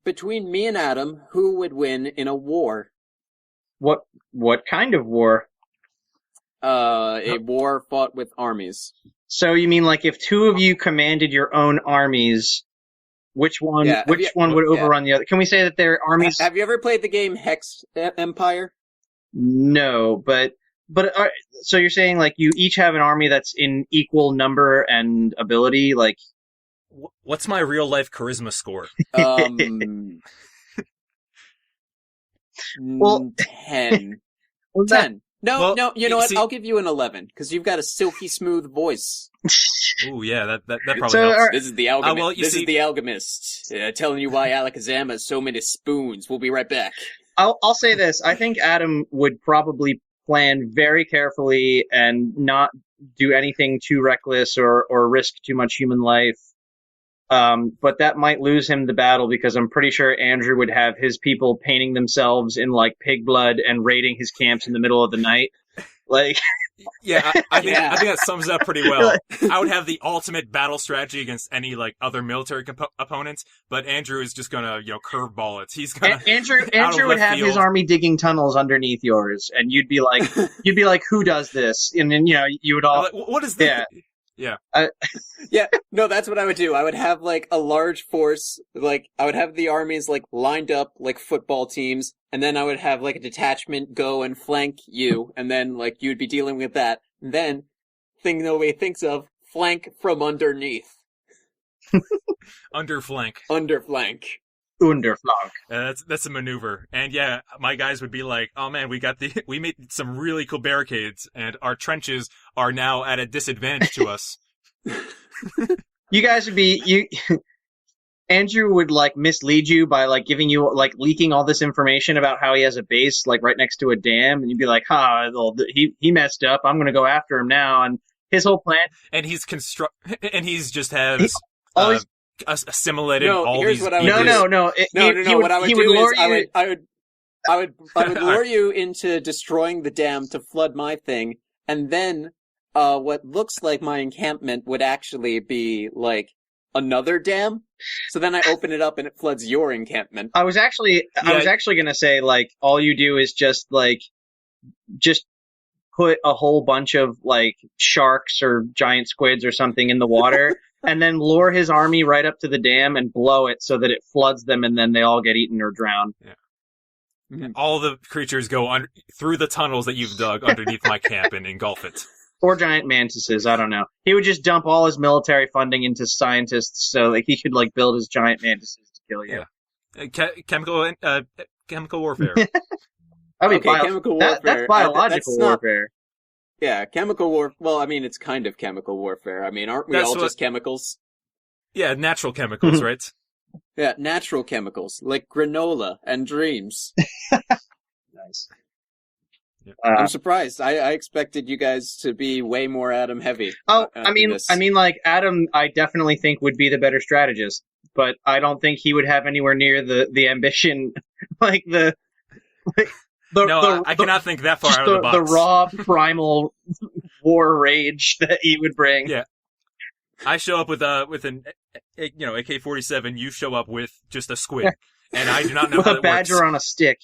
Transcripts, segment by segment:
between me and Adam, who would win in a war? What kind of war? A war fought with armies. So you mean like if two of you commanded your own armies, which one would overrun the other? Can we say that their armies? Have you ever played the game Hex Empire? No, but so you're saying like you each have an army that's in equal number and ability, like. What's my real life charisma score? 10. Well, 10. No, you know what? see- I'll give you an 11, because you've got a silky smooth voice. Ooh, yeah, that probably So, helps. This is the Alchemist. well, Is the Alchemist. Telling you why Alakazam has so many spoons. We'll be right back. I'll say this. I think Adam would probably plan very carefully and not do anything too reckless or risk too much human life. But that might lose him the battle because I'm pretty sure Andrew would have his people painting themselves in like pig blood and raiding his camps in the middle of the night. Like, Yeah, I think that sums it up pretty well. I would have the ultimate battle strategy against any like other military opponents, but Andrew is just gonna curveball it. He's gonna Andrew would have his army digging tunnels underneath yours, and you'd be like, who does this? And then you would all. Like, what is that? Yeah. Yeah, no, that's what I would do. I would have, like, a large force, like, I would have the armies, like, lined up like football teams, and then I would have, like, a detachment go and flank you, and then, like, you'd be dealing with that. And then, thing nobody thinks of, flank from underneath. Underflank. Underflank. Underflank. That's a maneuver. And yeah, my guys would be like, oh man, we made some really cool barricades, and our trenches are now at a disadvantage to us. You guys would be Andrew would like mislead you by like giving you like leaking all this information about how he has a base like right next to a dam, and you'd be like, he messed up. I'm gonna go after him now. And his whole plan. And he's just has assimilated all here's these. What I would do. What I would do is I would lure you into destroying the dam to flood my thing, and then what looks like my encampment would actually be like another dam. So then I open it up and it floods your encampment. I was actually gonna say like all you do is just put a whole bunch of like sharks or giant squids or something in the water. And then lure his army right up to the dam and blow it so that it floods them, and then they all get eaten or drowned. Yeah. Mm-hmm. All the creatures go through the tunnels that you've dug underneath my camp and engulf it. Or giant mantises, I don't know. He would just dump all his military funding into scientists so that he could like build his giant mantises to kill you. Yeah. Chemical warfare. Chemical warfare. That's biological warfare. Yeah, chemical war. Well, I mean, it's kind of chemical warfare. I mean, aren't we just chemicals? Yeah, natural chemicals, right? Yeah, natural chemicals like granola and dreams. Nice. I'm surprised. I expected you guys to be way more Adam heavy. I mean, like Adam, I definitely think would be the better strategist, but I don't think he would have anywhere near the ambition, like the. I cannot think that far out of the box. The raw, primal war rage that he would bring. Yeah, I show up with an AK-47. You show up with just a squid, and I do not know with how a that badger works. on a stick.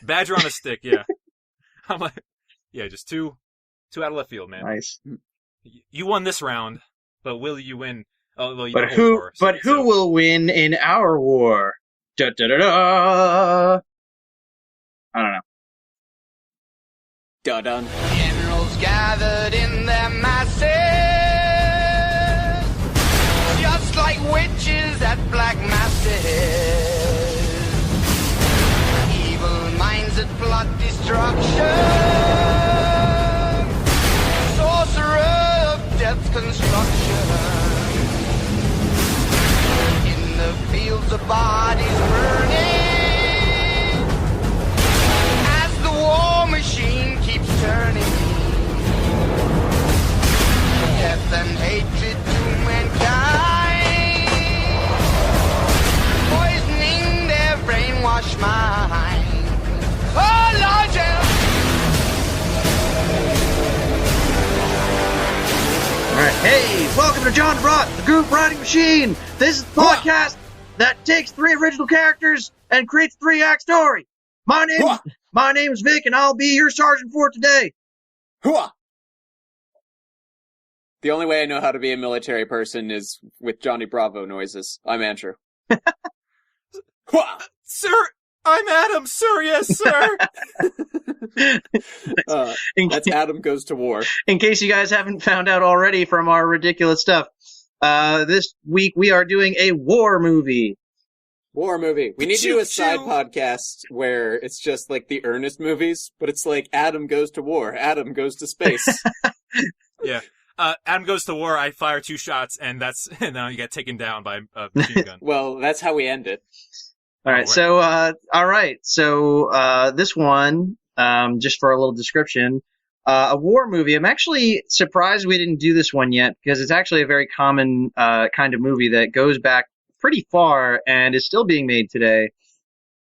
Badger on a stick, yeah. I'm like, yeah, just two out of left field, man. Nice. You won this round, but will you win? Oh, well, but who will win in our war? Da da da da. I don't know. Dun-dun. Generals gathered in their masses, just like witches at black masses. Evil minds that plot destruction, sorcerer of death's construction. In the fields of bodies burning, war machine keeps turning. Death and hatred to mankind, poisoning their brainwashed mind. Oh, Lord, Alright, hey, welcome to John Brott, the Group Riding Machine. This is the podcast that takes 3 original characters and creates a 3-act story. My name's Vic, and I'll be your sergeant for today. Hooah! The only way I know how to be a military person is with Johnny Bravo noises. I'm Andrew. Sir, I'm Adam, sir, yes, sir. That's Adam Goes to War. In case you guys haven't found out already from our ridiculous stuff, this week we are doing a war movie. War movie. We need to do a side podcast where it's just like the Ernest movies, but it's like Adam Goes to War, Adam Goes to Space. Yeah. Adam Goes to War, I fire 2 shots, and now you get taken down by a machine gun. Well, that's how we end it. All right. So this one, just for a little description, a war movie. I'm actually surprised we didn't do this one yet, because it's actually a very common kind of movie that goes back pretty far and is still being made today.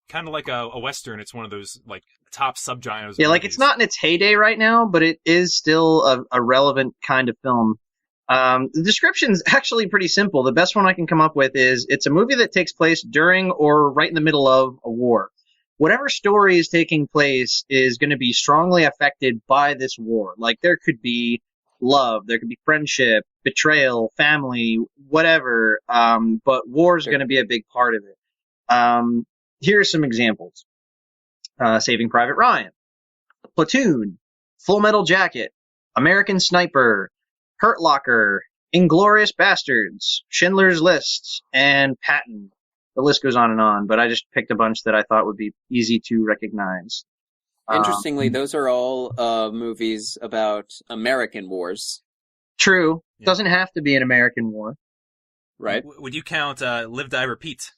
Kind of like a Western. It's one of those, like, top subgenres. Yeah, like, it's not in its heyday right now, but it is still a relevant kind of film. The description's actually pretty simple. The best one I can come up with is it's a movie that takes place during or right in the middle of a war. Whatever story is taking place is going to be strongly affected by this war. Like, there could be love, there could be friendship, betrayal, family, whatever, but war is going to be a big part of it. Here are some examples. Saving Private Ryan, Platoon, Full Metal Jacket, American Sniper, Hurt Locker, Inglourious Bastards, Schindler's List, and Patton. The list goes on, but I just picked a bunch that I thought would be easy to recognize. Interestingly, those are all movies about American wars. True. Yeah. Doesn't have to be an American war. Right? Would you count Live, Die, Repeat?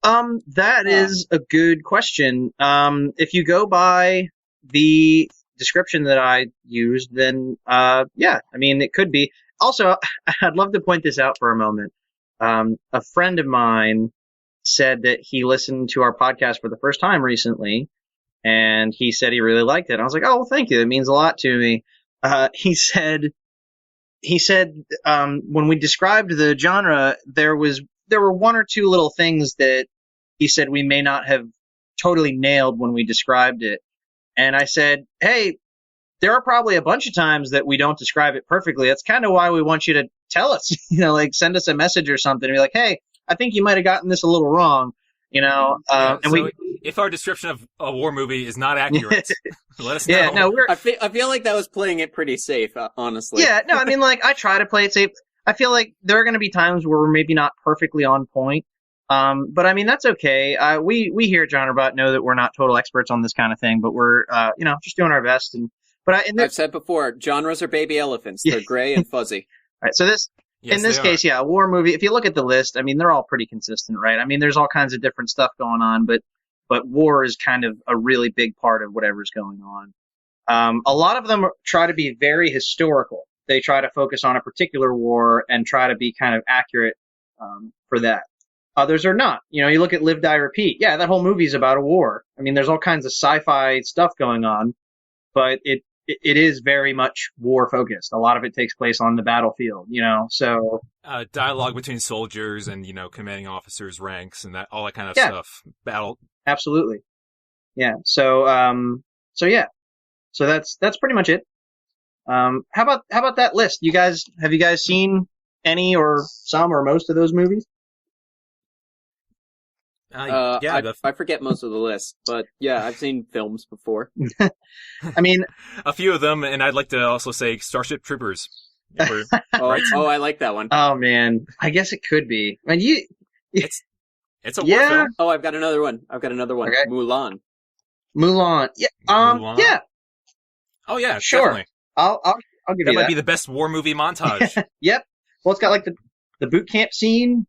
That is a good question. If you go by the description that I used, then, yeah, I mean, it could be. Also, I'd love to point this out for a moment. A friend of mine said that he listened to our podcast for the first time recently, and he said he really liked it. I was like, oh, well, thank you. It means a lot to me. He said, when we described the genre, there were 1 or 2 little things that he said we may not have totally nailed when we described it. And I said, hey, there are probably a bunch of times that we don't describe it perfectly. That's kind of why we want you to tell us, like send us a message or something and be like, hey, I think you might have gotten this a little wrong, if our description of a war movie is not accurate, let us know. Yeah, no, I feel like that was playing it pretty safe, honestly. Yeah, no, I mean, like, I try to play it safe. I feel like there are going to be times where we're maybe not perfectly on point. But I mean, that's okay. We here at GenreBot know that we're not total experts on this kind of thing, but we're, just doing our best. I've said before, genres are baby elephants. They're gray and fuzzy. All right. So in this case, a war movie, if you look at the list, I mean, they're all pretty consistent, right? I mean, there's all kinds of different stuff going on, but war is kind of a really big part of whatever's going on. A lot of them try to be very historical. They try to focus on a particular war and try to be kind of accurate, for that. Others are not. You look at Live, Die, Repeat. Yeah, that whole movie is about a war. I mean, there's all kinds of sci-fi stuff going on, but it is very much war focused. A lot of it takes place on the battlefield, so. Dialogue between soldiers and, commanding officers, ranks, and all that kind of stuff. Battle. Absolutely. Yeah. So yeah. So that's pretty much it. How about that list? Have you guys seen any or some or most of those movies? I forget most of the list, but yeah, I've seen films before. I mean, a few of them, and I'd like to also say Starship Troopers. Right? I like that one. Oh man, I guess it could be. I mean, it's a war film. Oh, I've got another one. Okay. Mulan. Yeah. Mulan? Yeah. Oh yeah, sure. Definitely. I'll give you that. That might be the best war movie montage. Yep. Well, it's got like the boot camp scene.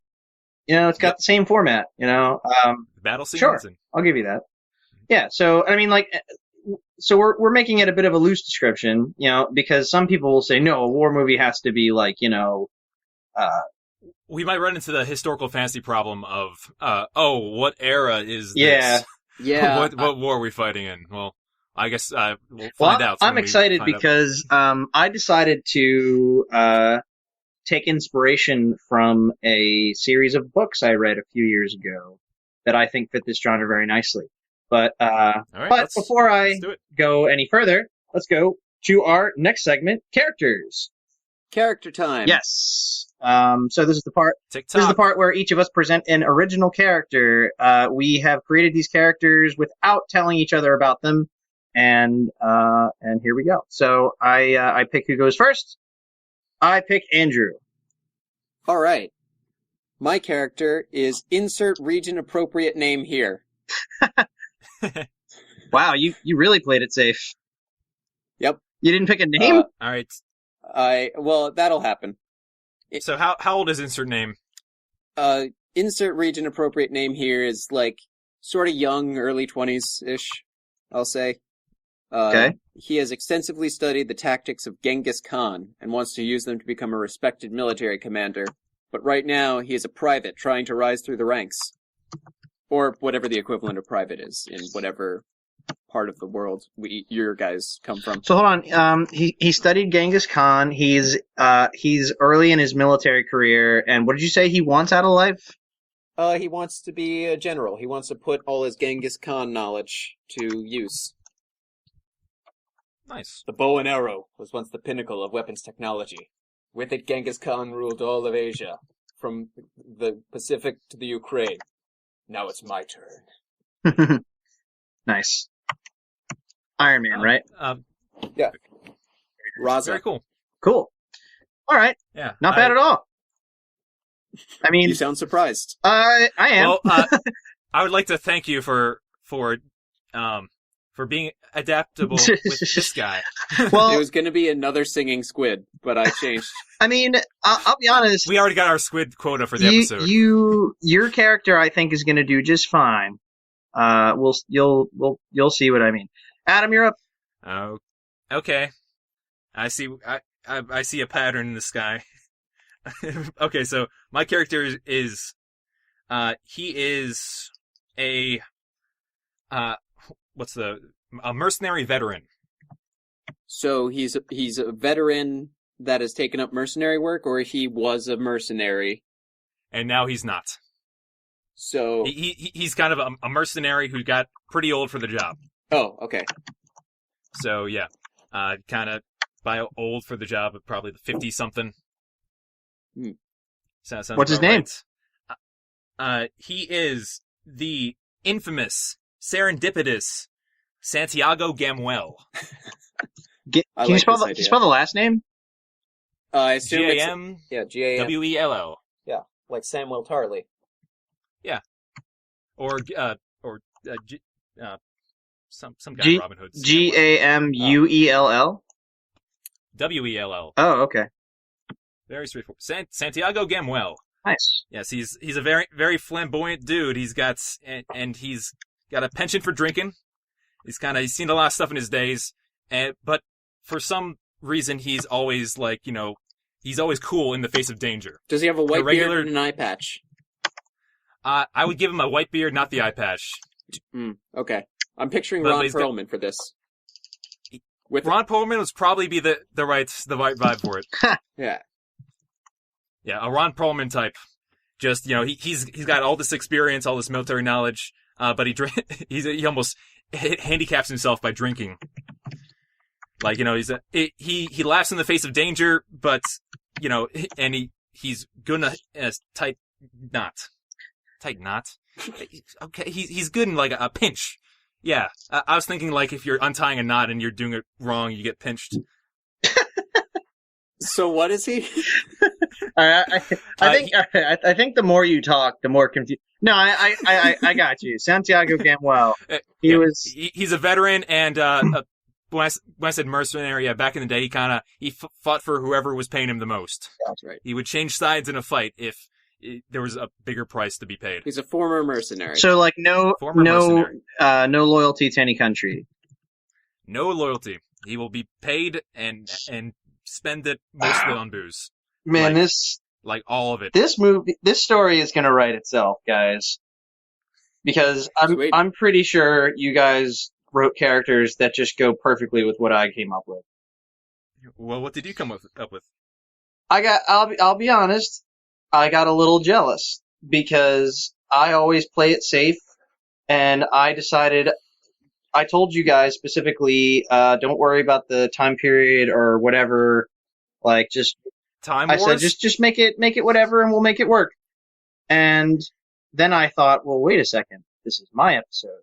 It's got the same format, battle scenes. Sure. I'll give you that. Yeah. So, I mean, so we're making it a bit of a loose description, because some people will say, no, a war movie has to be like, we might run into the historical fantasy problem of, what era is this? Yeah. What war are we fighting in? Well, I guess we'll find out. I'm excited because I decided to take inspiration from a series of books I read a few years ago that I think fit this genre very nicely. But before I go any further, let's go to our next segment, characters. Character time. Yes. So this is the part. TikTok. This is the part where each of us present an original character. We have created these characters without telling each other about them, and here we go. So I pick who goes first. I pick Andrew. All right. My character is insert region appropriate name here. Wow, you really played it safe. Yep. You didn't pick a name? All right. Well, that'll happen. So how old is insert name? Insert region appropriate name here is like sort of young, early 20s-ish, I'll say. Okay. He has extensively studied the tactics of Genghis Khan and wants to use them to become a respected military commander. But right now, he is a private trying to rise through the ranks. Or whatever the equivalent of private is in whatever part of the world your guys come from. So hold on. He studied Genghis Khan. He's early in his military career. And what did you say he wants out of life? He wants to be a general. He wants to put all his Genghis Khan knowledge to use. Nice. The bow and arrow was once the pinnacle of weapons technology. With it, Genghis Khan ruled all of Asia, from the Pacific to the Ukraine. Now it's my turn. Nice. Iron Man, right? Yeah. Raza. Very cool. Cool. All right. Yeah. Not bad at all. I mean, you sound surprised. I am. Well, I would like to thank you for being adaptable with this guy. Well, it was going to be another singing squid, but I changed. I mean, I'll be honest. We already got our squid quota for the episode. Your character, I think, is going to do just fine. You'll see what I mean. Adam, you're up. Oh, okay. I see. I see a pattern in the sky. Okay, so my character is he is a a mercenary veteran. So he's a veteran that has taken up mercenary work, or he was a mercenary and now he's not. So he's kind of a mercenary who got pretty old for the job. Oh, okay. So yeah, kind of by old for the job, probably the 50-something. Sounds What's his name? Right. He is the infamous, serendipitous Santiago Gamwell. Can you spell the last name? I assume G-A-M. G-A-M. W-E-L-L. Yeah, like Samuel Tarley. Yeah, or some guy in Robin Hood. Gameuell. W-E-L-L. Oh, okay. Very straightforward. Santiago Gamwell. Nice. Yes, he's a very very flamboyant dude. He's got a penchant for drinking. He's seen a lot of stuff in his days, but for some reason he's always he's always cool in the face of danger. Does he have a white beard and an eye patch? I would give him a white beard, not the eye patch. Okay. I'm picturing Ron Perlman for this. Ron Perlman would probably be the right vibe for it. Yeah. Yeah, a Ron Perlman type. Just, he's got all this experience, all this military knowledge, but he almost handicaps himself by drinking. Like, he laughs in the face of danger, but, and he's gonna tight knot. Tight knot? Okay, he's good in like a pinch. Yeah, I was thinking like if you're untying a knot and you're doing it wrong, you get pinched. So what is he? I think the more you talk, the more confused. No, I got you. Santiago Gamwell. He's a veteran, and when I said mercenary, back in the day, he fought for whoever was paying him the most. That's right. He would change sides in a fight if there was a bigger price to be paid. He's a former mercenary. So like no loyalty to any country. No loyalty. He will be paid and spend it mostly on booze. Man, all of it. This story is going to write itself, guys. Because I'm pretty sure you guys wrote characters that just go perfectly with what I came up with. Well, what did you come up with? I'll be honest, I got a little jealous because I always play it safe, and I told you guys specifically, don't worry about the time period or whatever, like just Time I Wars? said just make it whatever and we'll make it work. And then I thought, well, wait a second, this is my episode.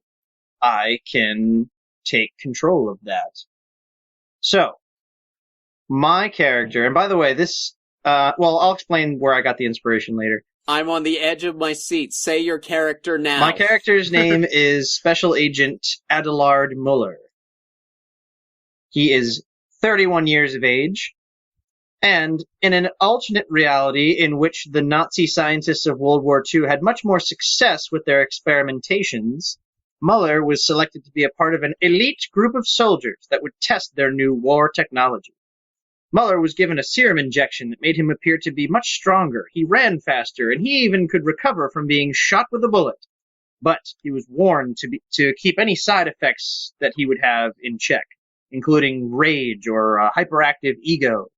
I can take control of that. So, my character, and by the way, this, well, I'll explain where I got the inspiration later. I'm on the edge of my seat. Say your character now. My character's name is Special Agent Adelard Muller. He is 31 years of age, and in an alternate reality in which the Nazi scientists of World War II had much more success with their experimentations, Muller was selected to be a part of an elite group of soldiers that would test their new war technology. Muller was given a serum injection that made him appear to be much stronger. He ran faster, and he even could recover from being shot with a bullet. But he was warned to keep any side effects that he would have in check, including rage or a hyperactive ego.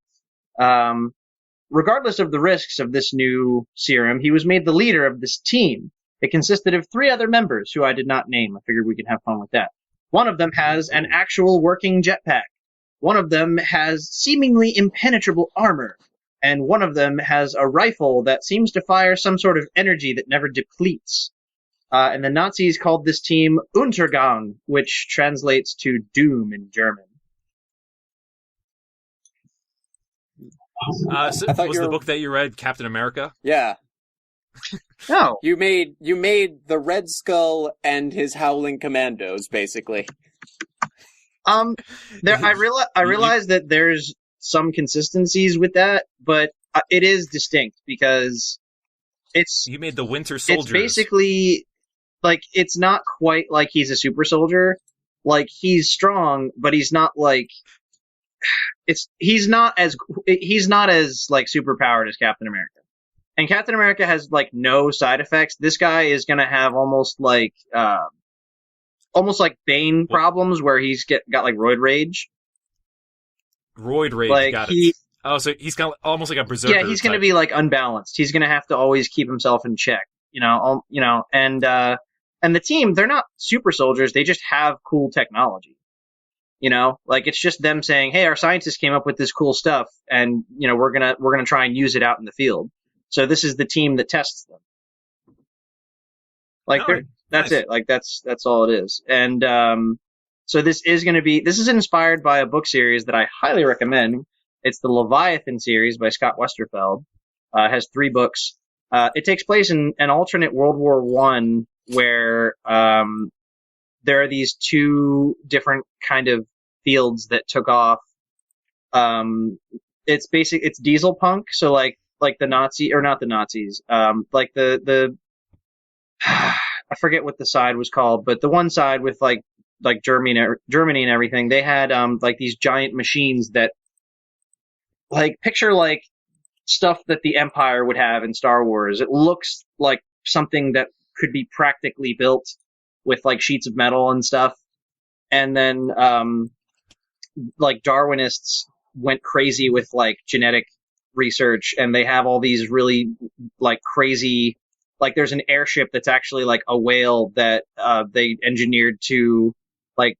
Regardless of the risks of this new serum, he was made the leader of this team. It consisted of 3 other members who I did not name. I figured we could have fun with that. One of them has an actual working jetpack. One of them has seemingly impenetrable armor. And one of them has a rifle that seems to fire some sort of energy that never depletes. And the Nazis called this team Untergang, which translates to doom in German. So was the book that you read Captain America? Yeah. No. You made the Red Skull and his Howling Commandos, basically. I realize that there's some consistencies with that, but it is distinct because you made the Winter Soldiers. It's basically like it's not quite like he's a super soldier. Like he's strong, but he's not like he's not as like super powered as Captain America. And Captain America has like no side effects. This guy is gonna have almost like Bane problems where he's got like roid rage. Roid rage, like got it. Oh, so he's got almost like a berserker. Yeah, he's gonna be like unbalanced. He's gonna have to always keep himself in check. And the team, they're not super soldiers. They just have cool technology. Like it's just them saying, "Hey, our scientists came up with this cool stuff, and we're gonna try and use it out in the field." So this is the team that tests them. Like that's nice. It. Like that's all it is. And so this is inspired by a book series that I highly recommend. It's the Leviathan series by Scott Westerfeld. It has 3 books. It takes place in an alternate World War I where there are these 2 different kind of fields that took off. It's diesel punk, so like the Nazi, or not the Nazis, like the I forget what the side was called, but the one side with like Germany and everything, they had like these giant machines that like picture like stuff that the Empire would have in Star Wars. It looks like something that could be practically built with like sheets of metal and stuff. And then like Darwinists went crazy with like genetic research, and they have all these really like crazy, like there's an airship that's actually like a whale that they engineered to like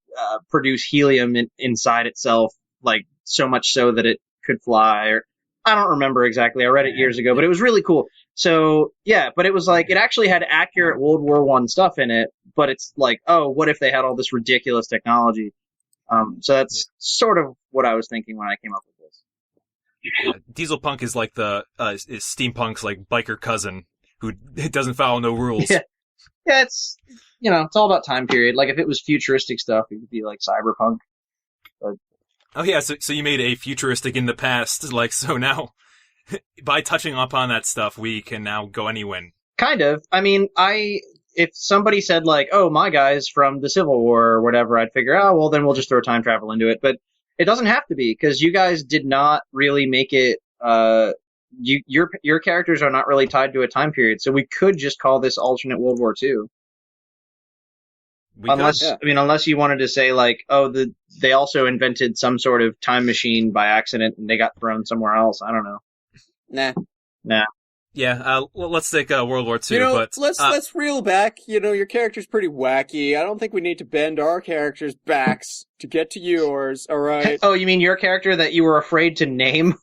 produce helium inside itself, like so much so that it could fly. Or I don't remember exactly. I read it years ago, but it was really cool. So yeah, but it was like it actually had accurate World War I stuff in it, but it's like, oh, what if they had all this ridiculous technology? So that's sort of what I was thinking when I came up with this. Diesel punk is like is steampunk's like biker cousin who doesn't follow no rules. Yeah, it's it's all about time period. Like if it was futuristic stuff, it would be like cyberpunk. But... Oh yeah, so you made a futuristic in the past, like so now by touching upon that stuff, we can now go anywhere. Kind of. I mean, if somebody said like, "Oh, my guy's from the Civil War" or whatever, I'd figure, oh, well, then we'll just throw time travel into it. But it doesn't have to be, because you guys did not really make it. Your characters are not really tied to a time period, so we could just call this alternate World War II. Unless you wanted to say like, oh, they also invented some sort of time machine by accident and they got thrown somewhere else. I don't know. Nah. Yeah, let's take World War II. You know, but let's reel back. You know, your character's pretty wacky. I don't think we need to bend our characters' backs to get to yours. All right. Oh, you mean your character that you were afraid to name?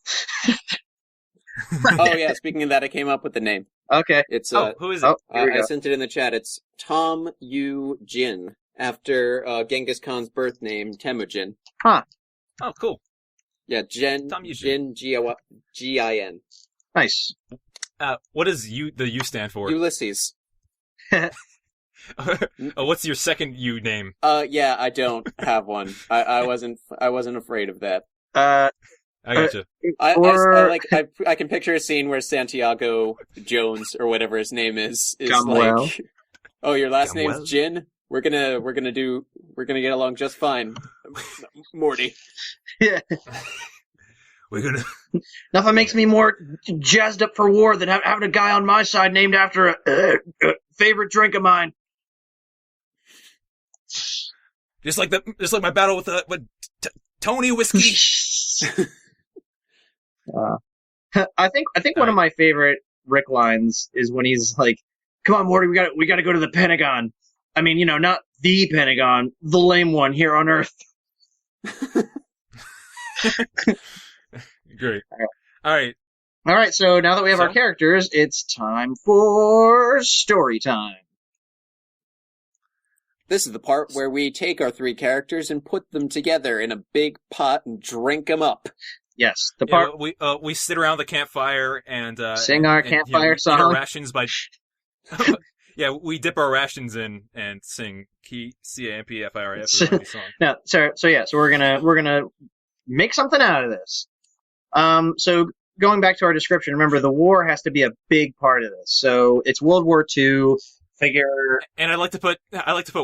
Oh yeah. Speaking of that, I came up with the name. Okay. It's who is it? Oh, here we I go. sent it in the chat. It's Tom Yu Jin, after Genghis Khan's birth name, Temujin. Oh, cool. Yeah, Tom Yu Jin. G-I-N. Nice. What does the U stand for? Ulysses. What's your second U name? Yeah, I don't have one. I wasn't afraid of that. I gotcha. I can picture a scene where Santiago Jones or whatever his name is Gumwell. like, oh, your last Gumwell. name's Jin? We're gonna get along just fine, Morty. Yeah. We're gonna. Nothing makes me more jazzed up for war than having a guy on my side named after a favorite drink of mine. Just like my battle with Tony Whiskey. I think one of my favorite Rick lines is when he's like, "Come on, Morty, we got to go to the Pentagon. I mean, you know, not the Pentagon, the lame one here on Earth." Great. All right. So now that we have our characters, it's time for story time. This is the part where we take our three characters and put them together in a big pot and drink them up. Yes, the part we sit around the campfire and sing our campfire eat our song. rations by. Yeah, we dip our rations in and sing CAMPFIRF song. No, so we're gonna make something out of this. So going back to our description, remember the war has to be a big part of this. So it's World War II. Figure. And I like to put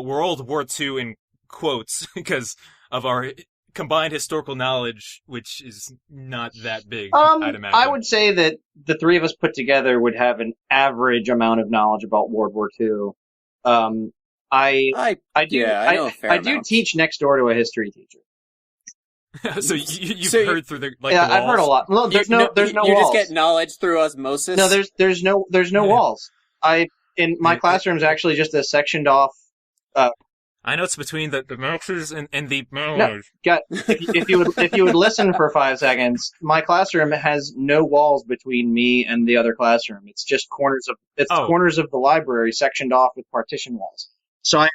World War II in quotes because of our combined historical knowledge, which is not that big. I'd imagine. I would say that the three of us put together would have an average amount of knowledge about World War II. I do teach next door to a history teacher. So you've heard through the walls? I've heard a lot. No, there's no walls. You just get knowledge through osmosis. No, there's no walls. In my classroom is actually just a sectioned off. I know it's between the Maxes and the. No, if you would listen for 5 seconds, my classroom has no walls between me and the other classroom. It's just corners of the library sectioned off with partition walls. So I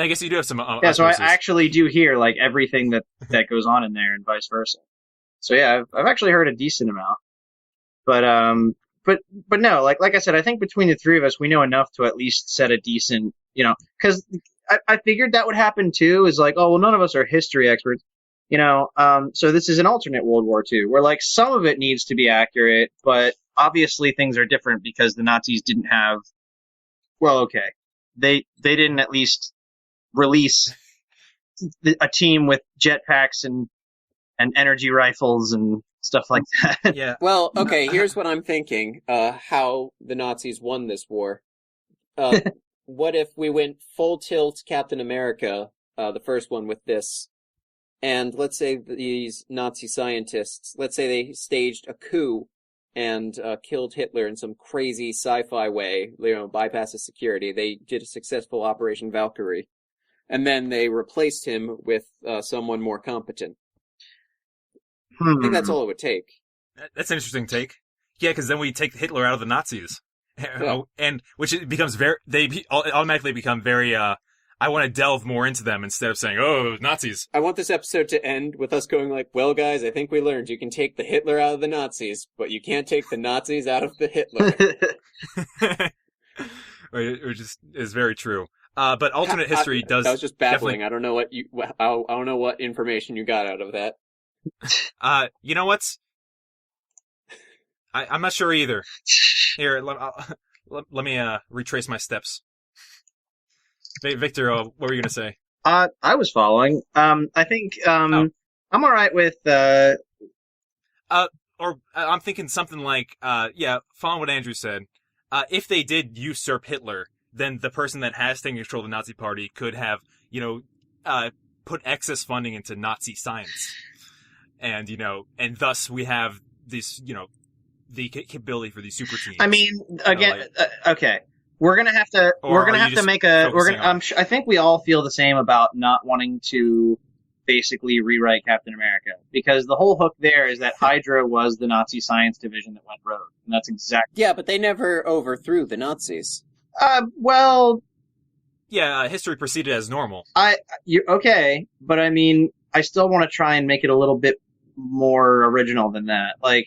guess you do have some. So I actually do hear like everything that goes on in there and vice versa. So yeah, I've actually heard a decent amount, but no, like I said, I think between the three of us, we know enough to at least set a decent, because I figured that would happen too. Is like, oh well, none of us are history experts, So this is an alternate World War II, where like some of it needs to be accurate, but obviously things are different because the Nazis didn't have. Well, okay, they didn't at least release a team with jetpacks and energy rifles and stuff like that. Yeah. Well, okay, here's what I'm thinking, how the Nazis won this war. What if we went full tilt Captain America, the first one with this, and let's say these Nazi scientists, let's say they staged a coup and killed Hitler in some crazy sci-fi way, bypasses security. They did a successful Operation Valkyrie. And then they replaced him with someone more competent. I think that's all it would take. That's an interesting take. Yeah, because then we take Hitler out of the Nazis, and which it becomes automatically become very. I want to delve more into them instead of saying, "Oh, Nazis." I want this episode to end with us going like, "Well, guys, I think we learned you can take the Hitler out of the Nazis, but you can't take the Nazis out of the Hitler." Which is very true. But alternate history does. That was just babbling. I don't know I don't know what information you got out of that. You know what? I'm not sure either. Here, let me retrace my steps. Victor, what were you gonna say? I was following. I think I'm all right with. Or I'm thinking something like, following what Andrew said. If they did usurp Hitler, then the person that has taken control of the Nazi Party could have, put excess funding into Nazi science. And, and thus we have this, the capability for these super teams. I mean, again, okay. We're gonna have to make a. I think we all feel the same about not wanting to basically rewrite Captain America, because the whole hook there is that Hydra was the Nazi science division that went rogue, and that's exactly. Yeah, but they never overthrew the Nazis. Well. Yeah, history proceeded as normal. Okay, but I mean, I still want to try and make it a little bit more original than that. Like,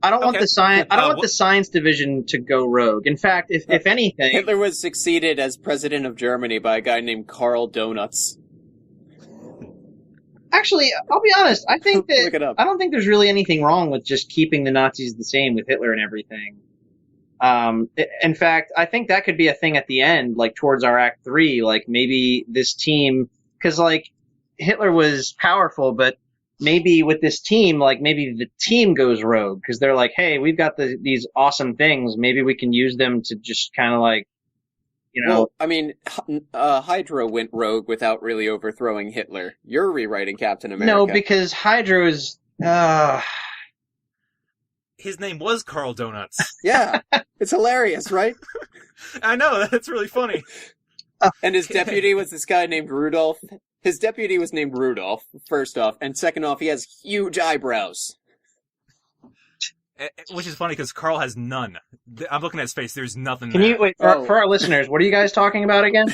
I don't want the science. I don't want the science division to go rogue. In fact, if anything, Hitler was succeeded as president of Germany by a guy named Karl Donuts. Actually, I'll be honest. I think that Look it up. I don't think there's really anything wrong with just keeping the Nazis the same with Hitler and everything. In fact, I think that could be a thing at the end, like towards our Act 3. Like maybe this team, because like Hitler was powerful, but maybe with this team, like maybe the team goes rogue because they're like, hey, we've got these awesome things. Maybe we can use them to just kind of like, you know. Well, I mean, Hydra went rogue without really overthrowing Hitler. You're rewriting Captain America. No, because Hydra is. His name was Karl Donuts. Yeah, it's hilarious, right? I know, that's really funny. And his deputy was this guy named Rudolph. His deputy was named Rudolph, first off, and second off, he has huge eyebrows. Which is funny because Carl has none. I'm looking at his face. There's nothing. Can you wait for our listeners? What are you guys talking about again?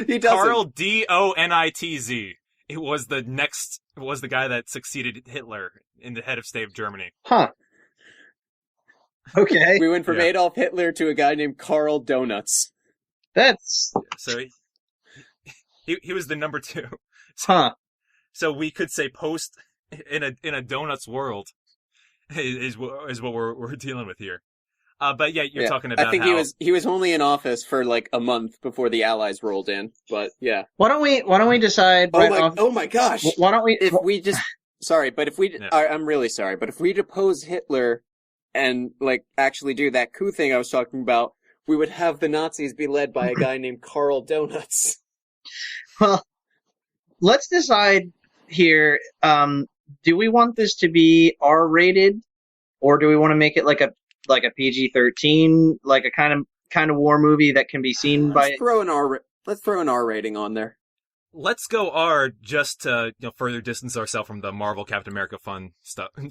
He doesn't. Karl Donitz. It was the guy that succeeded Hitler in the head of state of Germany. Huh. Okay. We went from Adolf Hitler to a guy named Karl Donuts. That's so he was the number 2. Huh. So we could say post in a donuts world is what we're dealing with here. But yeah, you're talking about. I think he was only in office for like a month before the Allies rolled in. But yeah. Why don't we decide? Oh my gosh! Why don't we? If we just I'm really sorry, but if we depose Hitler and like actually do that coup thing I was talking about, we would have the Nazis be led by a guy named Karl Donuts. Well, let's decide here. Do we want this to be R-rated, or do we want to make it like a PG-13, like a kind of war movie that can be seen by? Let's throw an R rating on there. Let's go R just to further distance ourselves from the Marvel Captain America fun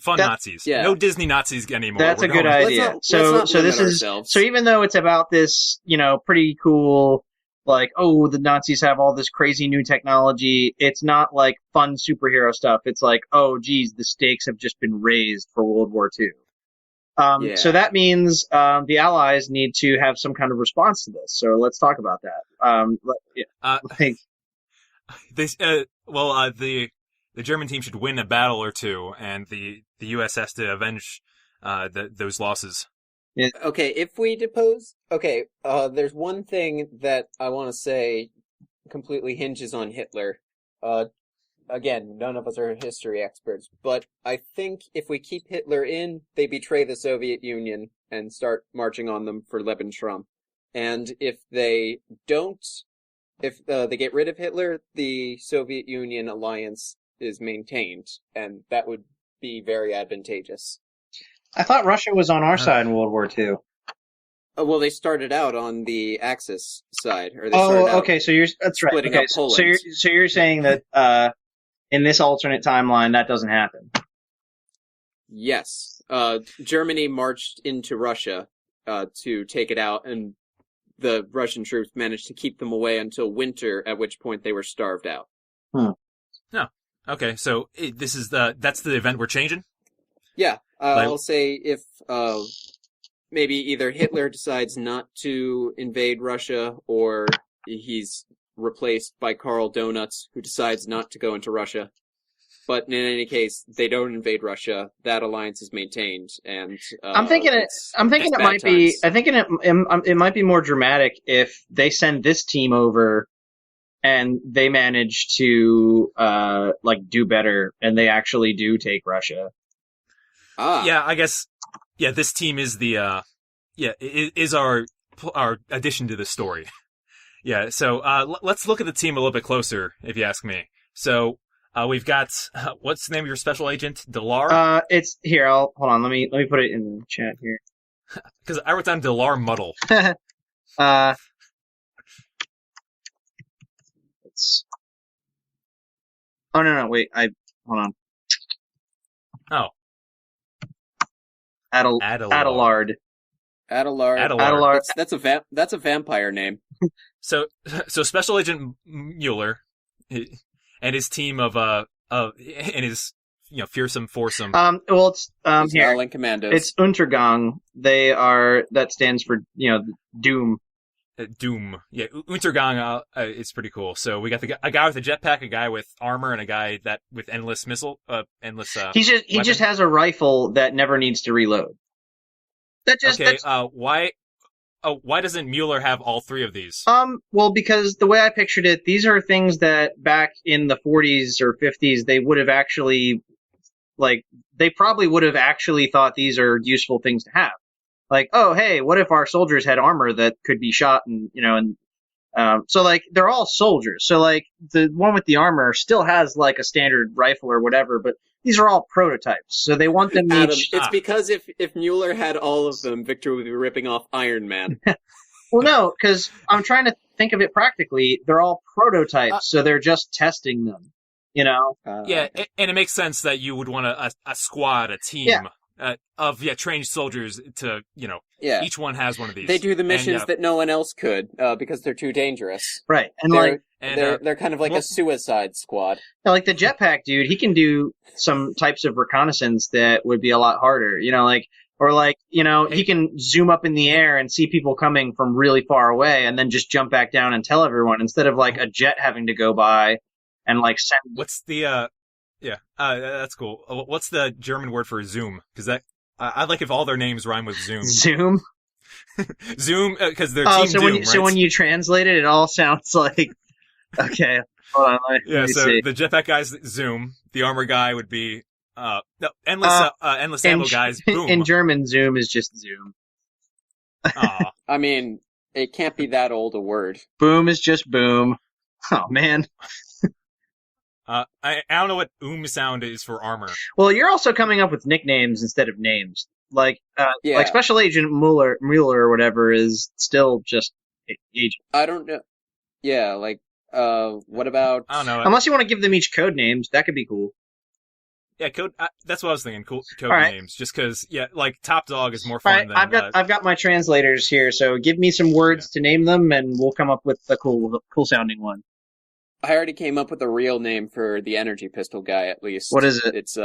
Nazis. Yeah. No Disney Nazis anymore. That's a good idea. So this is so even though it's about this pretty cool, like, oh, the Nazis have all this crazy new technology, it's not like fun superhero stuff. It's like, oh geez, the stakes have just been raised for World War II. So that means the Allies need to have some kind of response to this. So let's talk about that. The German team should win a battle or two, and the U.S. has to avenge those losses. Yeah. Okay, if we depose... Okay, there's one thing that I want to say completely hinges on Hitler. Again, none of us are history experts, but I think if we keep Hitler in, they betray the Soviet Union and start marching on them for Lebensraum. And if they don't... If they get rid of Hitler, the Soviet Union alliance is maintained, and that would be very advantageous. I thought Russia was on our side in World War II. Well, they started out on the Axis side. Okay, so that's right. Splitting up Poland. So you're saying that in this alternate timeline, that doesn't happen? Yes. Germany marched into Russia to take it out, and the Russian troops managed to keep them away until winter, at which point they were starved out. No. Okay, so that's the event we're changing? Yeah. I'll say if maybe either Hitler decides not to invade Russia, or he's replaced by Karl Donuts, who decides not to go into Russia. But in any case, they don't invade Russia. That alliance is maintained, and I'm thinking it might be more dramatic if they send this team over, and they manage to do better, and they actually do take Russia. Yeah, I guess. Yeah, this team is is our addition to the story. Yeah, so let's look at the team a little bit closer, if you ask me. So We've got what's the name of your special agent, Delar? It's here. Hold on. Let me put it in the chat here. Because I wrote down Delar Muddle. It's. Oh no! Wait, hold on. Oh, Adelard. Adelard. That's a vampire name. So Special Agent Mueller and his team of and his fearsome foursome. Well, it's here. Allen Commandos. It's Untergang. That stands for Doom. Doom. Yeah, Untergang is pretty cool. So we got a guy with a jetpack, a guy with armor, and a guy with endless missile, He just has a rifle that never needs to reload. Why doesn't Mueller have all three of these? Well, because the way I pictured it, these are things that back in the 40s or 50s they would have actually, they probably would have actually thought these are useful things to have. Like, oh, hey, what if our soldiers had armor that could be shot so they're all soldiers. So the one with the armor still has a standard rifle or whatever, but these are all prototypes. So they want them Adam, each. it's because if Mueller had all of them, Victor would be ripping off Iron Man. Well, no, because I'm trying to think of it practically. They're all prototypes, so they're just testing them. Yeah, and it makes sense that you would want a squad, a team of trained soldiers to each one has one of these. They do the missions that no one else could because they're too dangerous. Right, they're kind of like a suicide squad. Now, the jetpack dude, he can do some types of reconnaissance that would be a lot harder. He can zoom up in the air and see people coming from really far away, and then just jump back down and tell everyone instead of a jet having to go by and send. What's the that's cool. What's the German word for zoom? Because I'd like if all their names rhyme with zoom. Zoom? Zoom, because they're Team Doom, right? So when you translate it all sounds like... Okay, hold on. Let me see. The jetpack guy's zoom. The armor guy would be... endless ammo guys, boom. In German, zoom is just zoom. I mean, it can't be that old a word. Boom is just boom. Oh, man. I don't know what sound is for armor. Well, you're also coming up with nicknames instead of names. Like Special Agent Mueller or whatever is still just agent. I don't know. Yeah, what about... I don't know. Unless you want to give them each code names, that could be cool. Yeah, code. That's what I was thinking. Cool code right. names, just because. Yeah, Top Dog is more fun than. I've got my translators here, so give me some words to name them, and we'll come up with a cool sounding one. I already came up with a real name for the energy pistol guy, at least. What is it? It's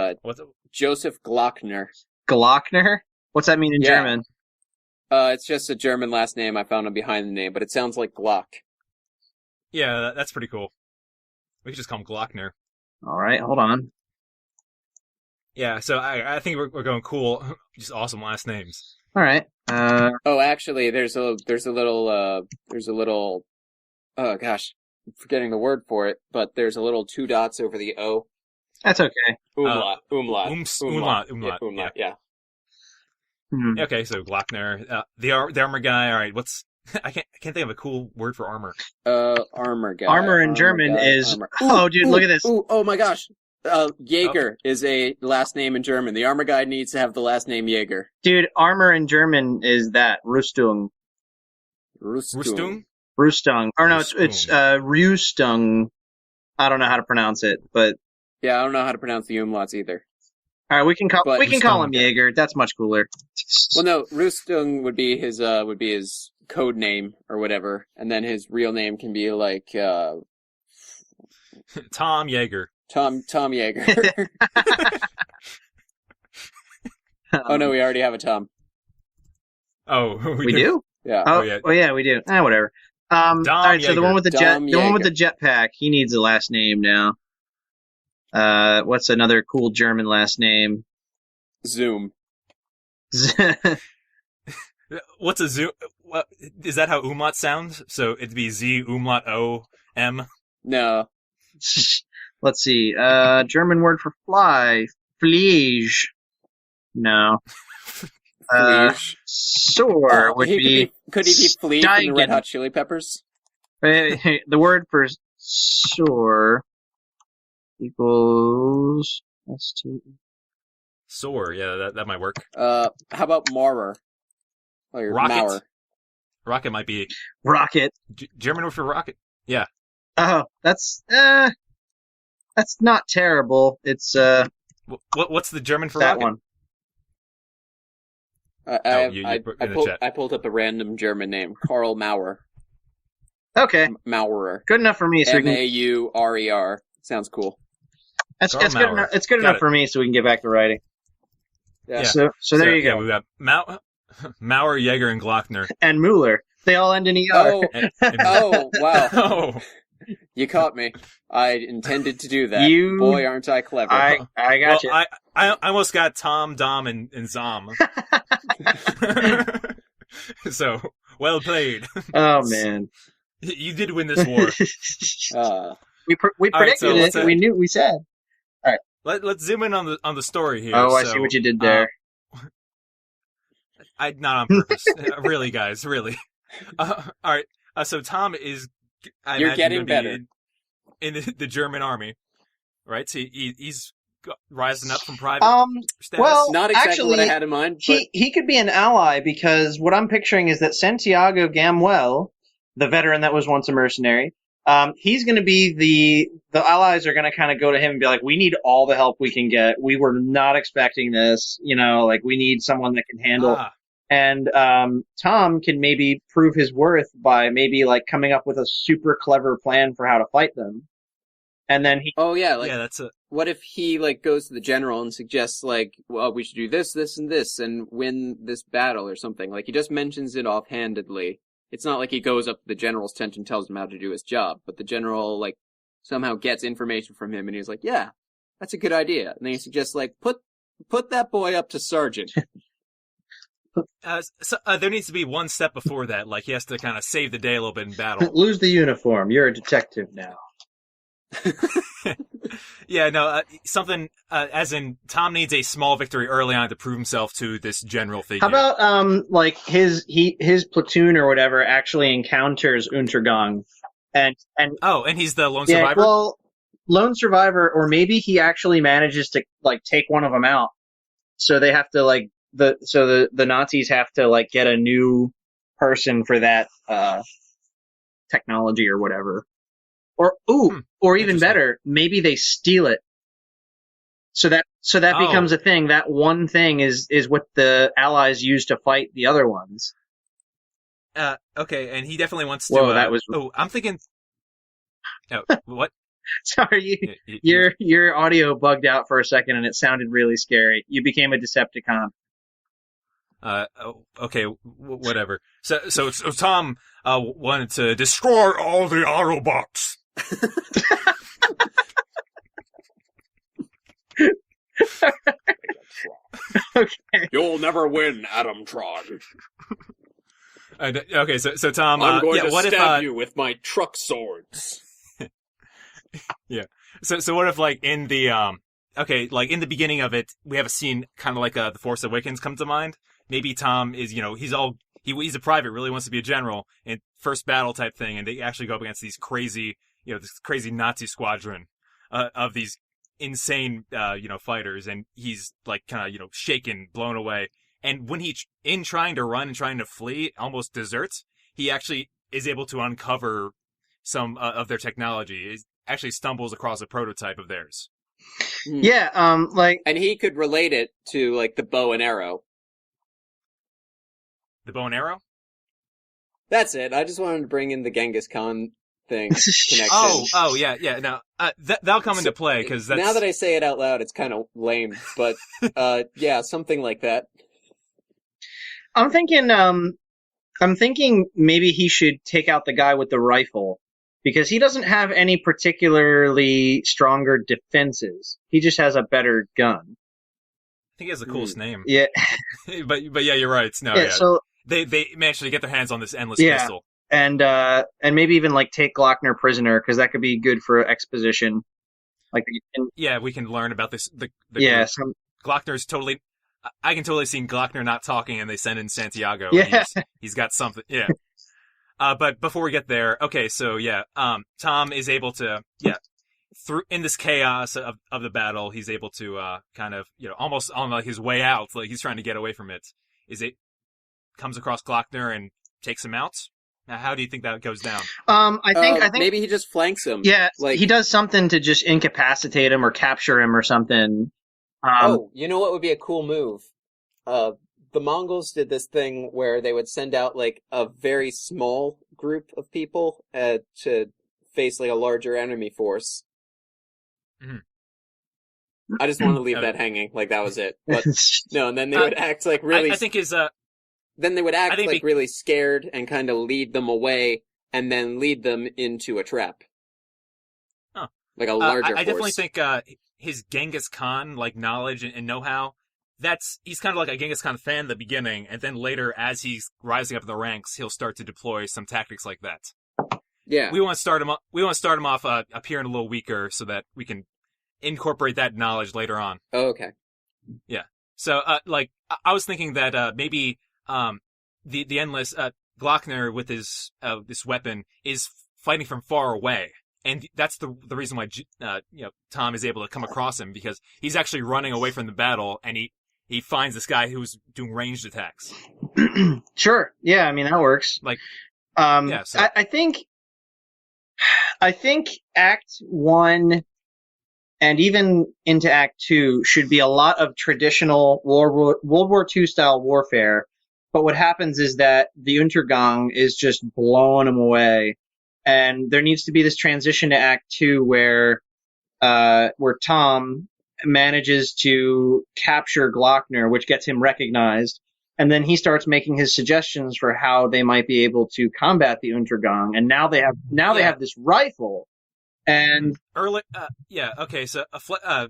Joseph Glockner. Glockner? What's that mean in German? It's just a German last name I found him behind the name, but it sounds like Glock. Yeah, that's pretty cool. We could just call him Glockner. All right, hold on. Yeah, so I think we're going cool. Just awesome last names. All right. Actually, there's a little oh gosh, I'm forgetting the word for it, but there's a little 2 dots over the O. That's okay. Umlaut. Umlaut. Yeah. Hmm. Okay, so Glockner, the armor guy. All right, what's I can't think of a cool word for armor. Armor guy. Armor in German is. Armor. Oh, dude, look at this. Oh my gosh. Jaeger is a last name in German. The armor guy needs to have the last name Jaeger. Dude, armor in German is that Rüstung. Rüstung? Rüstung. Or no, it's Rüstung. I don't know how to pronounce it, but yeah, I don't know how to pronounce the umlauts either. All right, we can call him Jaeger. That's much cooler. Well, no, Rüstung would be his code name or whatever, and then his real name can be Tom Jaeger. Tom Jaeger. Oh no, we already have a Tom. Oh, we do? Yeah. Oh yeah, we do. Whatever. All right, so the one with the jetpack, he needs a last name now. What's another cool German last name? Zoom. What's a zoom? Is that how umlaut sounds? So it'd be Z umlaut O M. No. Let's see. German word for fly. Fliege. No. Soar would be. Could he be Flea from the Red Hot Chili Peppers? The word for soar. equals ST. Soar, yeah, that might work. How about Maurer? Or Rocket. Maurer. Rocket might be Rocket. German word for rocket. Yeah. Oh, that's not terrible. It's What's the German for that rocket? one. I pulled up a random German name, Karl Maurer. Okay, Maurer. good enough for me. So Maurer. Sounds cool. That's Karl good Maurer. enough. It's good Got enough it. for me, so we can get back to writing. Yeah. So there you Yeah, go. we've got Maurer, Jaeger, and Glockner. And Mueller. They all end in ER. Oh, And- oh, wow. Oh, You caught me. I intended to do that. You- Boy, aren't I clever. I got you. I almost got Tom, Dom, and Zom. So, well played. Oh man. You did win this war. we All right, so predicted it. We said. Let's zoom in on the story here. Oh, I So, see what you did there. not on purpose. Really, guys, really. All right. So Tom is. I You're imagine, getting gonna be better. in the German army, right? So he's rising up from private status. well, Not exactly actually, what I had in mind, but he could be an ally because what I'm picturing is that Santiago Gamwell, the veteran that was once a mercenary, he's going to be the allies are going to kind of go to him and be like, we need all the help we can get. We were not expecting this, like we need someone that can handle. And Tom can maybe prove his worth by maybe like coming up with a super clever plan for how to fight them. And then he oh yeah, that's a. what if he goes to the general and suggests well, we should do this, this, and this, and win this battle or something? He just mentions it offhandedly. It's not like he goes up to the general's tent and tells him how to do his job, but the general somehow gets information from him, and he's like, "Yeah, that's a good idea." And then he suggests put that boy up to sergeant. There needs to be one step before that. He has to kind of save the day a little bit in battle. lose the uniform. You're a detective now. Yeah, no, something as in Tom needs a small victory early on to prove himself to this general figure. How about his platoon or whatever actually encounters Untergang and and he's the lone yeah, survivor. well, lone survivor, or maybe he actually manages to take one of them out. So they have to the Nazis have to get a new person for that technology or whatever. Or even better, maybe they steal it. So that becomes a thing. That one thing is what the Allies use to fight the other ones. Okay, and he definitely wants to. Whoa, that was. Oh, I'm thinking. Oh, what? Sorry, your audio bugged out for a second, and it sounded really scary. You became a Decepticon. Okay, whatever. So Tom wanted to destroy all the Autobots. Okay. You'll never win, Adamtron. Okay, so Tom, I'm going to what stab if, you with my truck swords. Yeah. So what if in the in the beginning of it, we have a scene kind of The Force Awakens comes to mind. Maybe Tom is, he's a private, really wants to be a general in first battle type thing, and they actually go up against these crazy, this crazy Nazi squadron of these insane, fighters, and he's kind of, shaken, blown away. And when he, in trying to run and trying to flee, almost deserts, he actually is able to uncover some of their technology. He actually stumbles across a prototype of theirs. Yeah, and he could relate it to the bow and arrow. The bow and arrow? That's it. I just wanted to bring in the Genghis Khan thing connection. Oh, yeah. Now that'll come into play because now that I say it out loud, it's kind of lame. But yeah, something like that. I'm thinking maybe he should take out the guy with the rifle because he doesn't have any particularly stronger defenses. He just has a better gun. I think he has the coolest name. Yeah, but yeah, you're right. So they managed to get their hands on this endless pistol. And maybe even take Glockner prisoner because that could be good for exposition. Yeah, we can learn about this. Glockner's totally. I can totally see Glockner not talking, and they send in Santiago. Yeah, he's got something. Yeah. But before we get there, okay, so yeah, Tom is able to through in this chaos of the battle, he's able to kind of, almost on like his way out, like he's trying to get away from it. Comes across Glockner and takes him out. Now, how do you think that goes down? I think maybe he just flanks him. Yeah, like he does something to just incapacitate him or capture him or something. You know what would be a cool move? The Mongols did this thing where they would send out like a very small group of people to face like a larger enemy force. Mm-hmm. I just want to leave that hanging, like that was it. But no, and then they would act like really. I think Then they would act like really scared and kind of lead them away, and then lead them into a trap. Huh. Like a larger force. I definitely think his Genghis Khan like knowledge and know-how. He's kind of like a Genghis Khan fan in the beginning, and then later, as he's rising up in the ranks, he'll start to deploy some tactics like that. Yeah, we want to start him off appearing a little weaker, so that we can incorporate that knowledge later on. Oh, okay. Yeah. So, I was thinking that maybe the Endless Glockner with his this weapon is fighting from far away. And that's the reason why Tom is able to come across him, because he's actually running away from the battle, and he finds this guy who's doing ranged attacks. Sure. Yeah, I mean that works. Like, so. I think Act 1 and even into Act 2 should be a lot of traditional World War II style warfare. But what happens is that the Untergang is just blowing them away. And there needs to be this transition to Act 2 where Tom manages to capture Glockner, which gets him recognized. And then he starts making his suggestions for how they might be able to combat the Untergang. And now they have this rifle. And early, okay. So,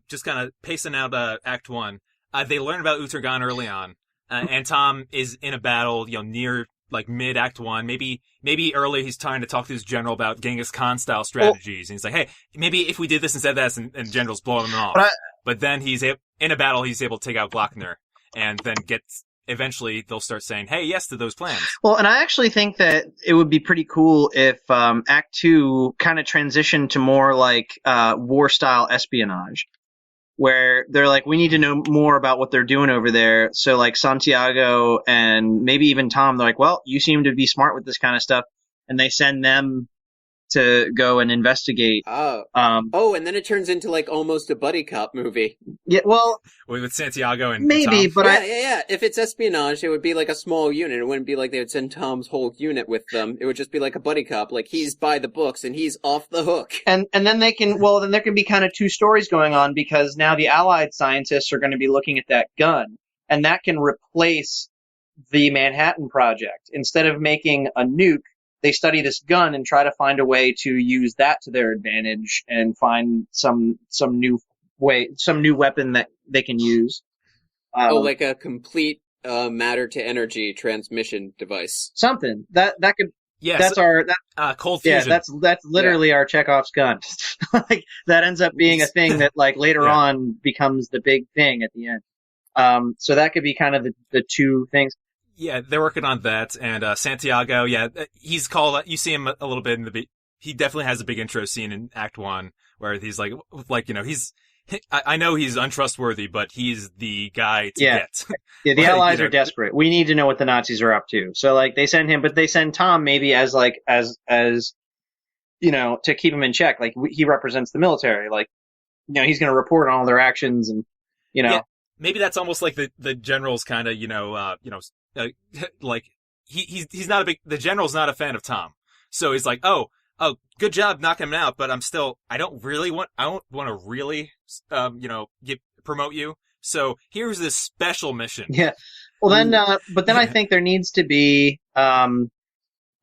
just kind of pacing out Act 1. They learn about Untergang early on, and Tom is in a battle, near like mid Act 1. Maybe earlier he's trying to talk to his general about Genghis Khan style strategies, and he's like, "Hey, maybe if we did this instead of that," and general's blowing him off. But then he's in a battle, he's able to take out Glockner, and then eventually they'll start saying, "Hey, yes" to those plans. Well, and I actually think that it would be pretty cool if Act 2 kind of transitioned to more like war-style espionage, where they're like, we need to know more about what they're doing over there. So like Santiago and maybe even Tom, they're like, well, you seem to be smart with this kind of stuff. And they send them to go and investigate. And then it turns into like almost a buddy cop movie. Yeah, well, with Santiago and maybe, Tom. but yeah. If it's espionage, it would be like a small unit. It wouldn't be like they would send Tom's whole unit with them. It would just be like a buddy cop. Like he's by the books and he's off the hook. And then there can be kind of two stories going on, because now the Allied scientists are going to be looking at that gun, and that can replace the Manhattan Project. Instead of making a nuke, they study this gun and try to find a way to use that to their advantage and find some new weapon that they can use. Like a complete matter to energy transmission device. Something that could. Yes. That's cold fusion. Yeah, that's literally our Chekhov's gun. Like that ends up being a thing that like later on becomes the big thing at the end. So that could be kind of the two things. Yeah, they're working on that, and Santiago, he's called. You see him a little bit he definitely has a big intro scene in Act 1 where he's like he's. I know he's untrustworthy, but he's the guy to get. Yeah, the Allies are desperate. We need to know what the Nazis are up to. So like they send him, but they send Tom maybe as to keep him in check. Like he represents the military. Like he's going to report on all their actions, and Yeah, maybe that's almost like the general's kind of like he's not the general's not a fan of Tom, so he's like, oh, good job knocking him out, but I don't want to really promote you, so here's this special mission. Yeah, well then but then I think there needs to be Are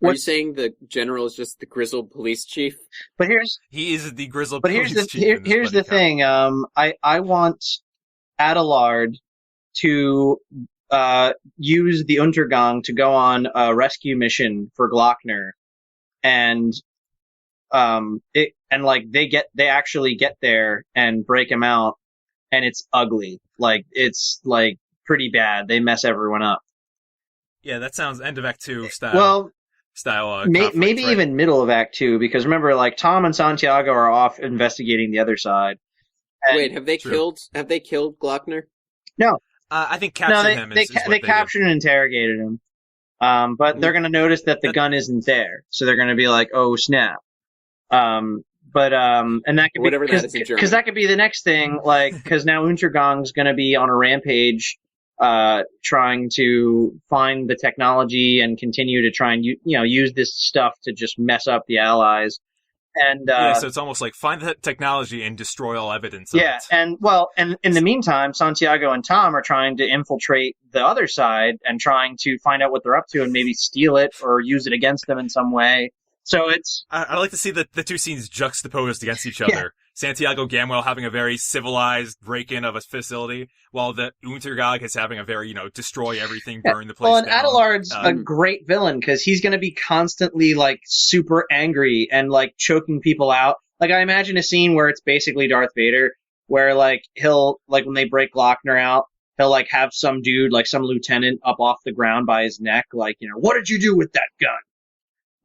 you saying the general is just the grizzled police chief? But he is the grizzled police chief. Here's the thing, I want Adelard to use the Untergang to go on a rescue mission for Glockner, and they actually get there and break him out, and it's ugly. Like it's like pretty bad. They mess everyone up. Yeah, that sounds end of Act 2 style. Well, style. Maybe right? even middle of Act 2, because remember, like Tom and Santiago are off investigating the other side. And Wait, have they killed Glockner? No. I think capturing him is what they captured and interrogated him. But they're going to notice that the gun isn't there, so they're going to be like, "Oh snap!" And that could whatever be that is in German. because that could be the next thing, like because now Untergang's going to be on a rampage, trying to find the technology and continue to try and use this stuff to just mess up the Allies. And so it's almost like find the technology and destroy all evidence of it. And in the meantime, Santiago and Tom are trying to infiltrate the other side and trying to find out what they're up to and maybe steal it or use it against them in some way. So it's... I like to see the two scenes juxtaposed against each other. Yeah. Santiago Gamwell having a very civilized break-in of a facility, while the Untergang is having a very, destroy everything, burn the place down. down. Well, and Adelard's a great villain, because he's going to be constantly, like, super angry and, like, choking people out. Like, I imagine a scene where it's basically Darth Vader, where, like, he'll, like, when they break Glockner out, he'll, like, have some dude, like, some lieutenant up off the ground by his neck, like, what did you do with that gun?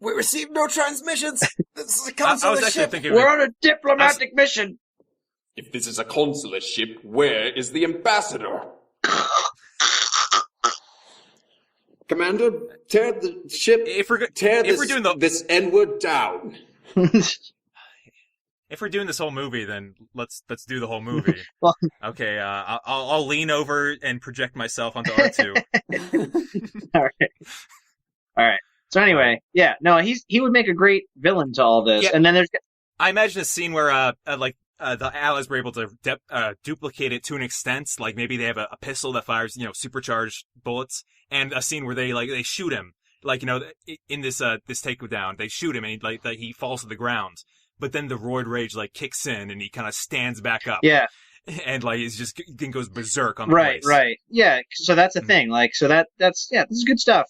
We received no transmissions. This is a consular ship. We're on a diplomatic mission. If this is a consular ship, where is the ambassador? Commander, tear the ship. This N-word down. If we're doing this whole movie, then let's do the whole movie. Well, okay, I'll lean over and project myself onto R2. All right. So anyway, he would make a great villain to all this. Yeah. And then there's... I imagine a scene where, the Allies were able to duplicate it to an extent. Like maybe they have a pistol that fires, supercharged bullets, and a scene where they shoot him. Like, in this takedown, they shoot him and he falls to the ground. But then the roid rage, kicks in and he kind of stands back up. Yeah. And, he's just, then goes berserk on the place. Right. Yeah. So that's a thing. This is good stuff.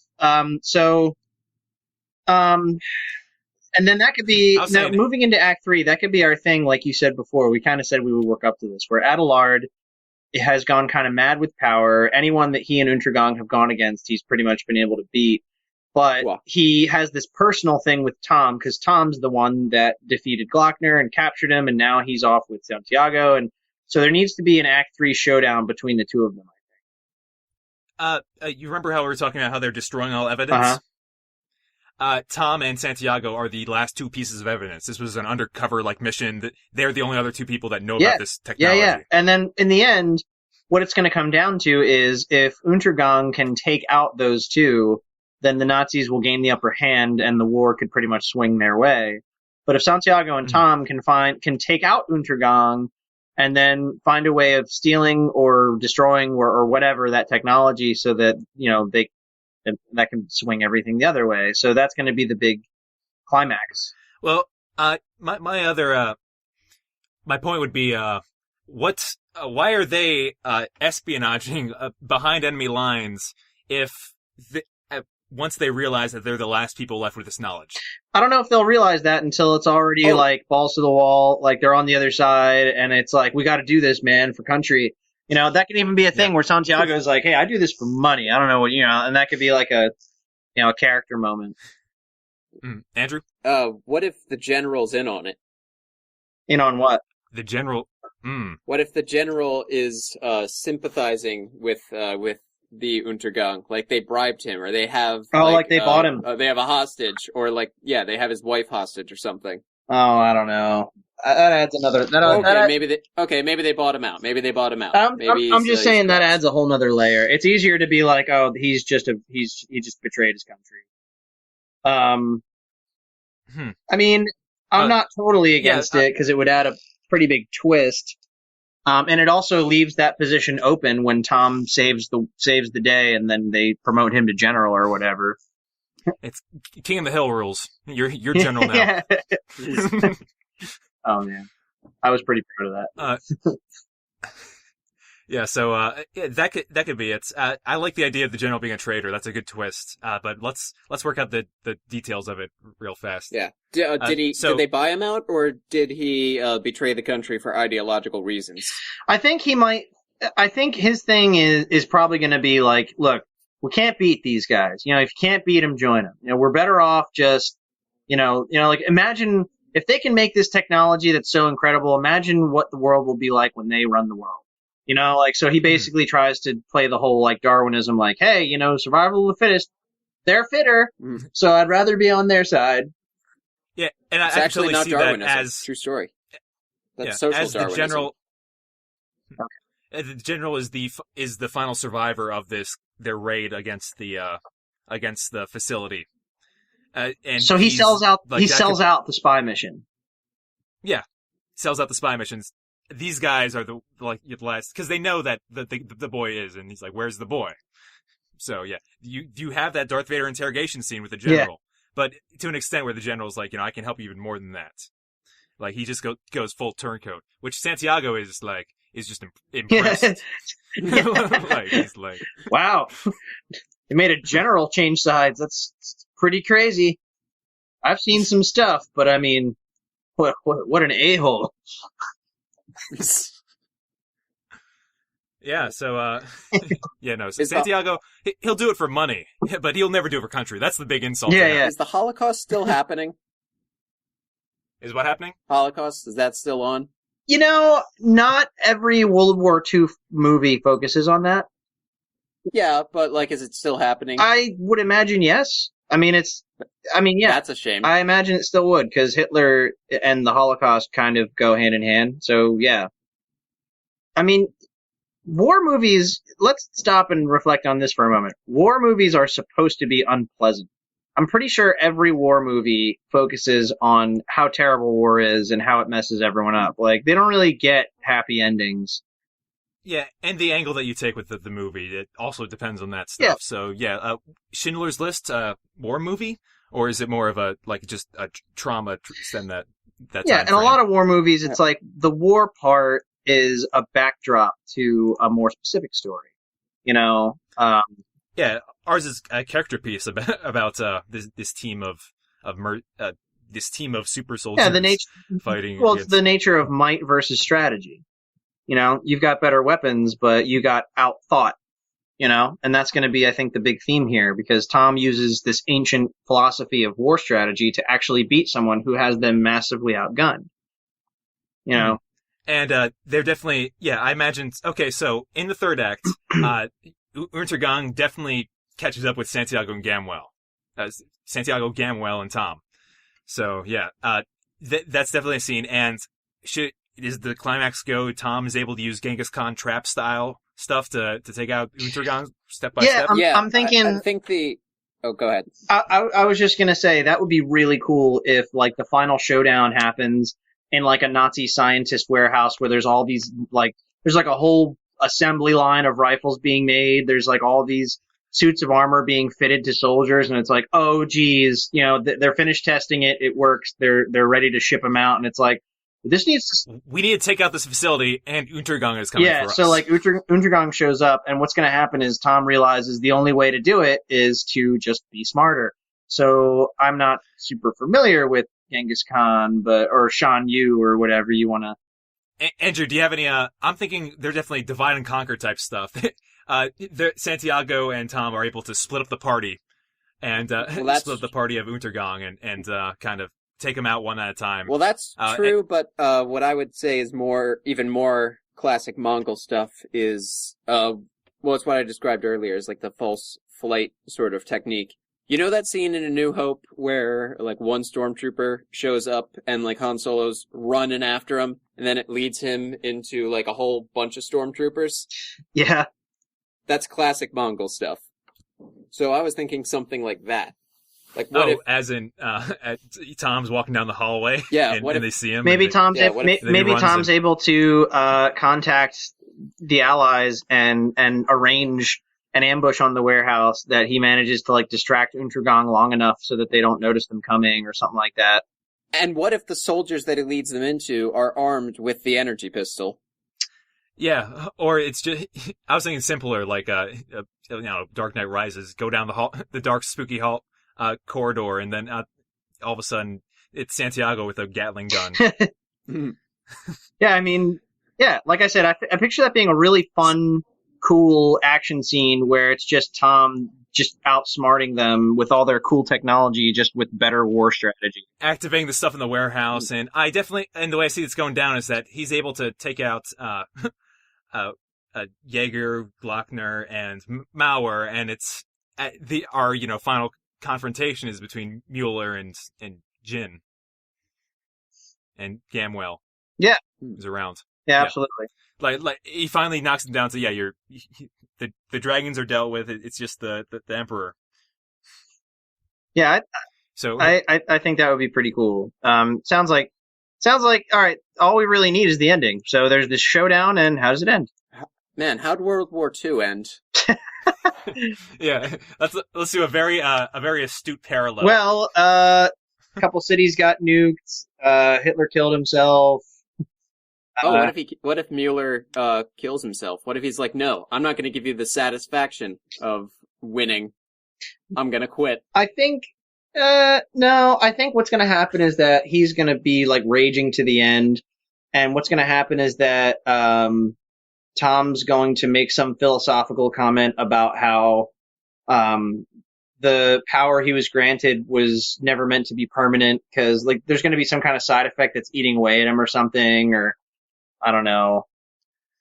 And then that could be, moving into Act 3, that could be our thing, like you said before. We kind of said we would work up to this, where Adelard has gone kind of mad with power. Anyone that he and Untergang have gone against, he's pretty much been able to beat. But he has this personal thing with Tom, because Tom's the one that defeated Glockner and captured him, and now he's off with Santiago. And so there needs to be an Act 3 showdown between the two of them, I think. You remember how we were talking about how they're destroying all evidence? Uh-huh. Tom and Santiago are the last two pieces of evidence. This was an undercover mission. They're the only other two people that know about this technology. Yeah. And then in the end, what it's going to come down to is if Untergang can take out those two, then the Nazis will gain the upper hand and the war could pretty much swing their way. But if Santiago and Tom can take out Untergang and then find a way of stealing or destroying or whatever that technology so that, that can swing everything the other way. So that's going to be the big climax. Well, my point would be, why are they espionaging behind enemy lines if once they realize that they're the last people left with this knowledge? I don't know if they'll realize that until it's already balls to the wall, they're on the other side, and it's we got to do this, man, for country. That could even be a thing where Santiago's like, hey, I do this for money. I don't know what, and that could be a character moment. Andrew? What if the general's in on it? In on what? The general. What if the general is sympathizing with the Untergang? They bribed him, or they have... they bought him. They have a hostage, or they have his wife hostage or something. Oh, I don't know. That adds another... Maybe they bought him out. I'm just saying that adds a whole nother layer. It's easier to be he just betrayed his country. I mean, I'm not totally against it, because it would add a pretty big twist. And it also leaves that position open when Tom saves the day, and then they promote him to general or whatever. It's King of the Hill rules. You're general now. Oh man, I was pretty proud of that. So that could be it. I like the idea of the general being a traitor. That's a good twist. But let's work out the details of it real fast. Yeah. Did they buy him out, or did he betray the country for ideological reasons? I think he might. I think his thing is probably going to be look, we can't beat these guys. You know, if you can't beat them, join them. You know, we're better off just, like imagine if they can make this technology that's so incredible, imagine what the world will be like when they run the world. You know, like, so he basically tries to play the whole, like, Darwinism, like, hey, you know, survival of the fittest, they're fitter, so I'd rather be on their side. Yeah, and I actually totally not see Darwinism. that as... True story. That's yeah, social as the Darwinism. general... The general is the final survivor of their raid against the facility. And so he sells out like, out the spy mission. Yeah, sells out the spy missions. These guys are the last, because they know that the boy is, and he's like, "Where's the boy?" So yeah, you have that Darth Vader interrogation scene with the general, but to an extent where the general's like, I can help you even more than that. Like he just goes full turncoat, which Santiago is just impressed. Like he's like, wow, they made a general change sides. That's pretty crazy. I've seen some stuff, but I mean, what an a-hole. Yeah, so Santiago, he'll do it for money, but he'll never do it for country. That's the big insult. Yeah. Is the Holocaust still happening? Is what happening? Holocaust, is that still on? You know, not every World War II movie focuses on that. Yeah, but like, is it still happening? I would imagine yes. Yeah. That's a shame. I imagine it still would, because Hitler and the Holocaust kind of go hand in hand. So, yeah. I mean, war movies, let's stop and reflect on this for a moment. War movies are supposed to be unpleasant. I'm pretty sure every war movie focuses on how terrible war is and how it messes everyone up. Like, they don't really get happy endings. Yeah, and the angle that you take with the movie, it also depends on that stuff. Yeah. So, yeah, Schindler's List, war movie? Or is it more of just a trauma than that Yeah, and a lot of war movies, it's like the war part is a backdrop to a more specific story. Yeah, ours is a character piece about this team of super soldiers fighting. Well, it's the nature of might versus strategy. You've got better weapons, but you got outthought. And that's going to be, I think, the big theme here, because Tom uses this ancient philosophy of war strategy to actually beat someone who has them massively outgunned. And they're definitely, I imagine. Okay, so in the third act, Untergang definitely catches up with Santiago and Gamwell, and Tom. So that's definitely a scene. And does the climax go? Tom is able to use Genghis Khan trap style stuff to take out Untergang step by step. I'm thinking. I think Oh, go ahead. I was just gonna say that would be really cool if like the final showdown happens in like a Nazi scientist warehouse where there's all these there's like a whole assembly line of rifles being made. There's like all these suits of armor being fitted to soldiers, and it's like, oh geez, they're finished testing it. It works. They're ready to ship them out, and it's like, this needs to... We need to take out this facility, and Untergang is coming for us. Yeah, so like Untergang shows up, and what's going to happen is Tom realizes the only way to do it is to just be smarter. So I'm not super familiar with Genghis Khan, or Shan Yu, or whatever you want to... Andrew, do you have any... I'm thinking they're definitely divide and conquer type stuff. Santiago and Tom are able to split up the party, and split up the party of Untergang, and kind of take them out one at a time. Well, that's true, but what I would say is even more classic Mongol stuff is, it's what I described earlier, is like the false flight sort of technique. You know that scene in A New Hope where like one stormtrooper shows up and like Han Solo's running after him, and then it leads him into like a whole bunch of stormtroopers? Yeah. That's classic Mongol stuff. So I was thinking something like that. Like, what if, as in Tom's walking down the hallway, and they see him. Maybe Tom's able to contact the Allies and arrange an ambush on the warehouse that he manages to like distract Untergang long enough so that they don't notice them coming or something like that. And what if the soldiers that he leads them into are armed with the energy pistol? Yeah, or it's just, I was thinking simpler, like Dark Knight Rises, go down the dark spooky hall corridor, and then all of a sudden it's Santiago with a Gatling gun. Yeah, I mean, like I said, I picture that being a really fun cool action scene where it's just Tom just outsmarting them with all their cool technology, just with better war strategy. Activating the stuff in the warehouse, and I definitely, and the way I see it's going down is that he's able to take out Jaeger, Glockner, and Mauer, and it's our final confrontation is between Mueller and Jin, and Gamwell. Yeah, is around. Yeah, absolutely. Like he finally knocks him down. So yeah, the dragons are dealt with. It's just the Emperor. Yeah, I think that would be pretty cool. Sounds like all right. All we really need is the ending. So there's this showdown, and how does it end? Man, how'd World War II end? Yeah, let's do a very astute parallel. Well, a couple cities got nuked. Hitler killed himself. Oh, what if Mueller kills himself? What if he's like, no, I'm not going to give you the satisfaction of winning. I'm going to quit. I think no. I think what's going to happen is that he's going to be like raging to the end, and what's going to happen is that Tom's going to make some philosophical comment about how the power he was granted was never meant to be permanent, because like there's going to be some kind of side effect that's eating away at him or something, or I don't know.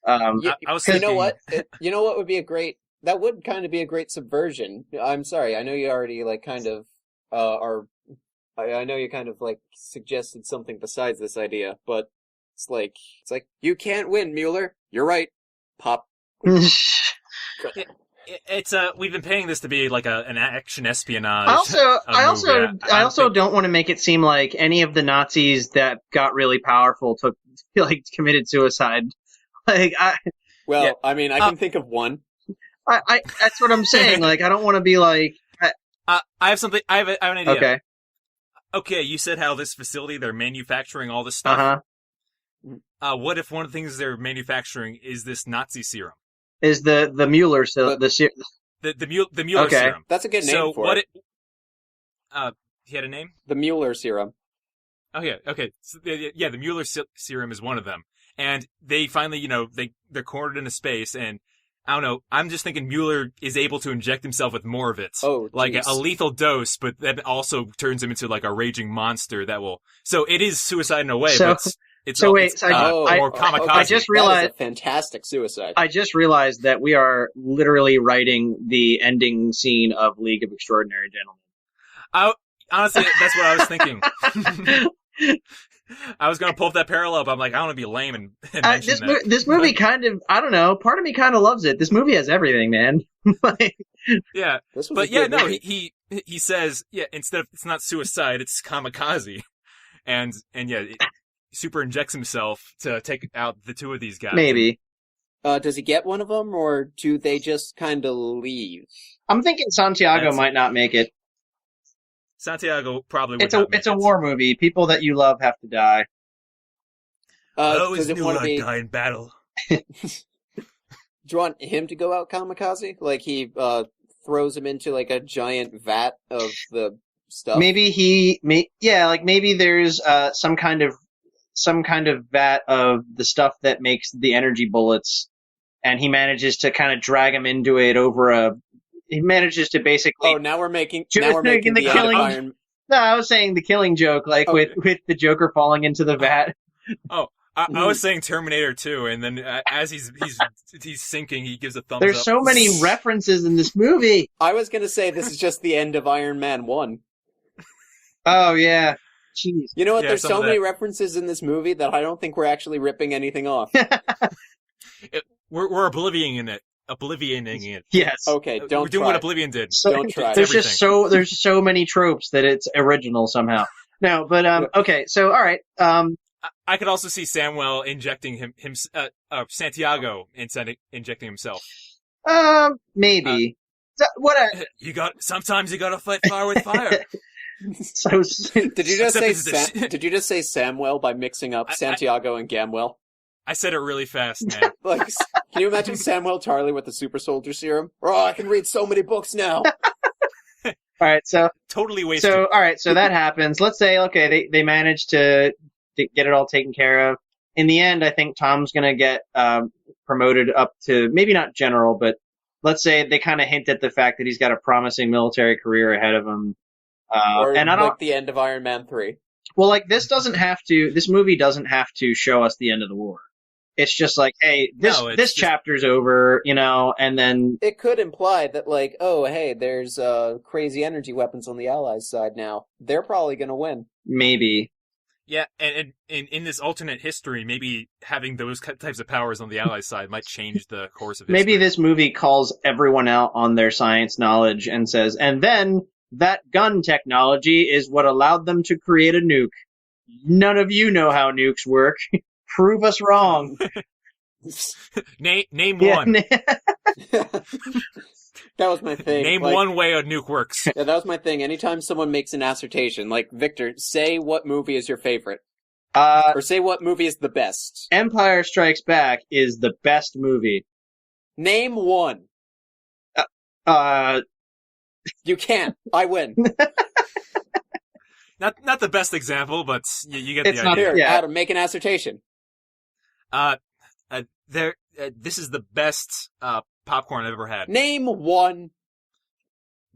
I was thinking, you know what? Would be that would kind of be a great subversion. I'm sorry, I know you already like kind of I know you kind of like suggested something besides this idea, but it's like you can't win, Mueller. You're right. Pop. It's we've been paying this to be like an action espionage. I also don't want to make it seem like any of the Nazis that got really powerful committed suicide. I can think of one. I that's what I'm saying. Like, I don't want to be like. I have something. I have an idea. Okay, you said how this facility they're manufacturing all this stuff. What if one of the things they're manufacturing is this Nazi serum? Is the Mueller the Mueller serum? That's a good name for it. He had a name? The Mueller serum. Oh yeah, okay. So, the Mueller serum is one of them, and they finally, they're cornered into space, and I don't know. I'm just thinking Mueller is able to inject himself with more of it, like a lethal dose, but that also turns him into like a raging monster that will. So it is suicide in a way, but. More kamikaze. I just realized that is a fantastic suicide. I just realized that we are literally writing the ending scene of League of Extraordinary Gentlemen. Honestly, that's what I was thinking. I was going to pull up that parallel, but I'm like, I don't want to be lame and mention that. This movie kind of, I don't know, part of me kind of loves it. This movie has everything, man. Yeah. He says, instead of, it's not suicide, it's kamikaze. And Super injects himself to take out the two of these guys. Maybe. Does he get one of them, or do they just kind of leave? I'm thinking Santiago might not make it. Santiago probably would not make it. It's a war movie. People that you love have to die. I always knew I'd die in battle. Do you want him to go out kamikaze? Like he throws him into like a giant vat of the stuff? Maybe maybe there's some kind of vat of the stuff that makes the energy bullets, and he manages to kind of drag him into it he manages to basically. Oh, now we're making the killing. Iron... No, I was saying the killing joke, with the Joker falling into the vat. Oh, I was saying Terminator 2, and then as he's sinking, he gives a thumbs up. There's so many references in this movie. I was gonna say this is just the end of Iron Man 1. Oh yeah. Jeez. You know what? There's so many references in this movie that I don't think we're actually ripping anything off. We're oblivioning it. Yes. Okay, don't We're doing try. what Oblivion did. Don't try. There's so many tropes that it's original somehow. No, but okay. So all right. I could also see Samuel injecting Santiago injecting himself. Maybe. Sometimes you gotta fight fire with fire. So did you just say Samuel by mixing up Santiago and Gamwell? I said it really fast, man. Like, can you imagine Samuel Tarly with the super soldier serum? Oh, I can read so many books now. All right, so totally wasted. So all right, so that happens. Let's say they manage to get it all taken care of. In the end, I think Tom's gonna get promoted up to maybe not general, but let's say they kind of hint at the fact that he's got a promising military career ahead of him. Or and I don't, like the end of Iron Man 3. well, like this movie doesn't have to show us the end of the war. It's just like, hey, this chapter's over, and then it could imply that, like, oh, hey, there's crazy energy weapons on the Allies' side now. They're probably going to win. Maybe. Yeah, and in this alternate history, maybe having those types of powers on the Allies' side might change the course of history. Maybe this movie calls everyone out on their science knowledge and says, and then that gun technology is what allowed them to create a nuke. None of you know how nukes work. Prove us wrong. Name one. That was my thing. Name one way a nuke works. Yeah, that was my thing. Anytime someone makes an assertion, like, Victor, say what movie is your favorite. Or say what movie is the best. Empire Strikes Back is the best movie. Name one. You can't. I win. Not the best example, but you get the idea. Here, yeah. Adam, make an assertion. This is the best popcorn I've ever had. Name one.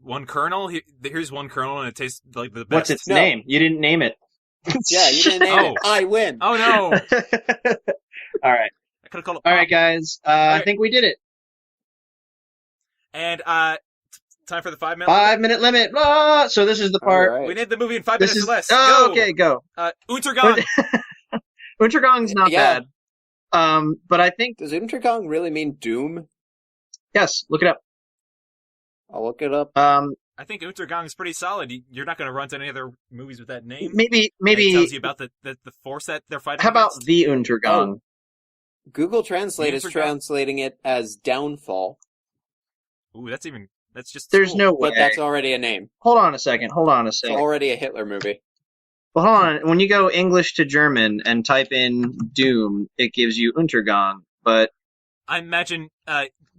One kernel. Here's one kernel, and it tastes like the best. What's its name? You didn't name it. Yeah, you didn't name it. I win. Oh no! All right. I could have called it. All right, guys. I think we did it. And time for the 5-minute. 5-minute limit. Ah! So this is the part. Right. We need the movie in 5 minutes or less. Oh, Go. okay, go. Untergang. Untergang's not bad. But I think Does Untergang really mean doom? yes. Look it up. I'll look it up. I think Untergang is pretty solid. You're not going to run to any other movies with that name. Maybe. It tells you about the force that they're fighting. How about against. the Untergang? Google Translate is translating it as downfall. Ooh, that's just. There's cool. no way. But that's already a name. Hold on a second. It's already a Hitler movie. Well, hold on. When you go English to German and type in Doom, it gives you Untergang. But I imagine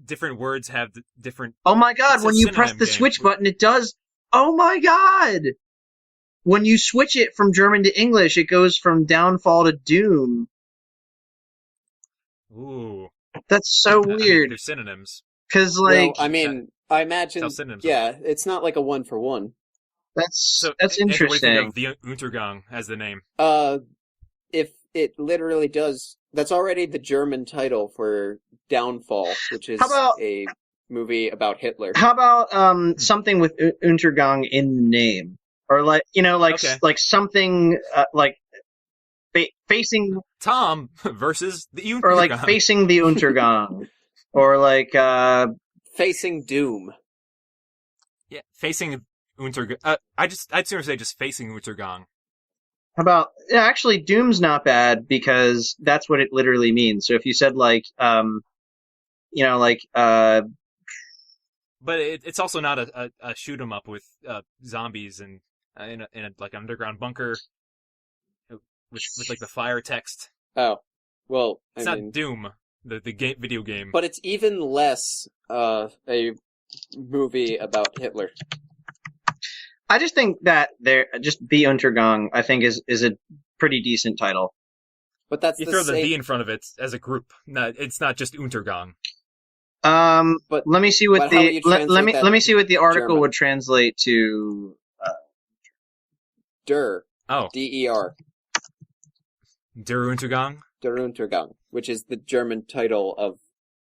different words have different. oh my god, It's a when you press synonym the game. switch button, it does. Oh my god! When you switch it from German to English, it goes from Downfall to Doom. Ooh, That's so I mean, weird. they're synonyms. Because, Well, like, I mean, I imagine. Tell synonyms. Yeah, it's not like a 1-for-1. that's So interesting. What do you think of the Untergang as the name? If it literally does, that's already the German title for Downfall, which is How about- a movie about Hitler. How about something with Untergang in the name, or like Okay. like something like facing Tom versus the Untergang. or like facing the Untergang, or like Facing Doom. Yeah, facing Untergang. I'd sooner say just facing Untergang. how about actually Doom's not bad because that's what it literally means. So if you said like But it's also not a shoot 'em up with zombies and in a like underground bunker with like the fire text. Oh, well, It's not Doom, the video game. but it's even less a movie about Hitler. I just think that just the Untergang I think is a pretty decent title. But that's You the throw the same. V in front of it as a group. No, it's not just Untergang. But let me see what but how would you translate that let me see what the article German? would translate to. Der. Oh, D-E-R. Der Untergang. Der Untergang, which is the German title of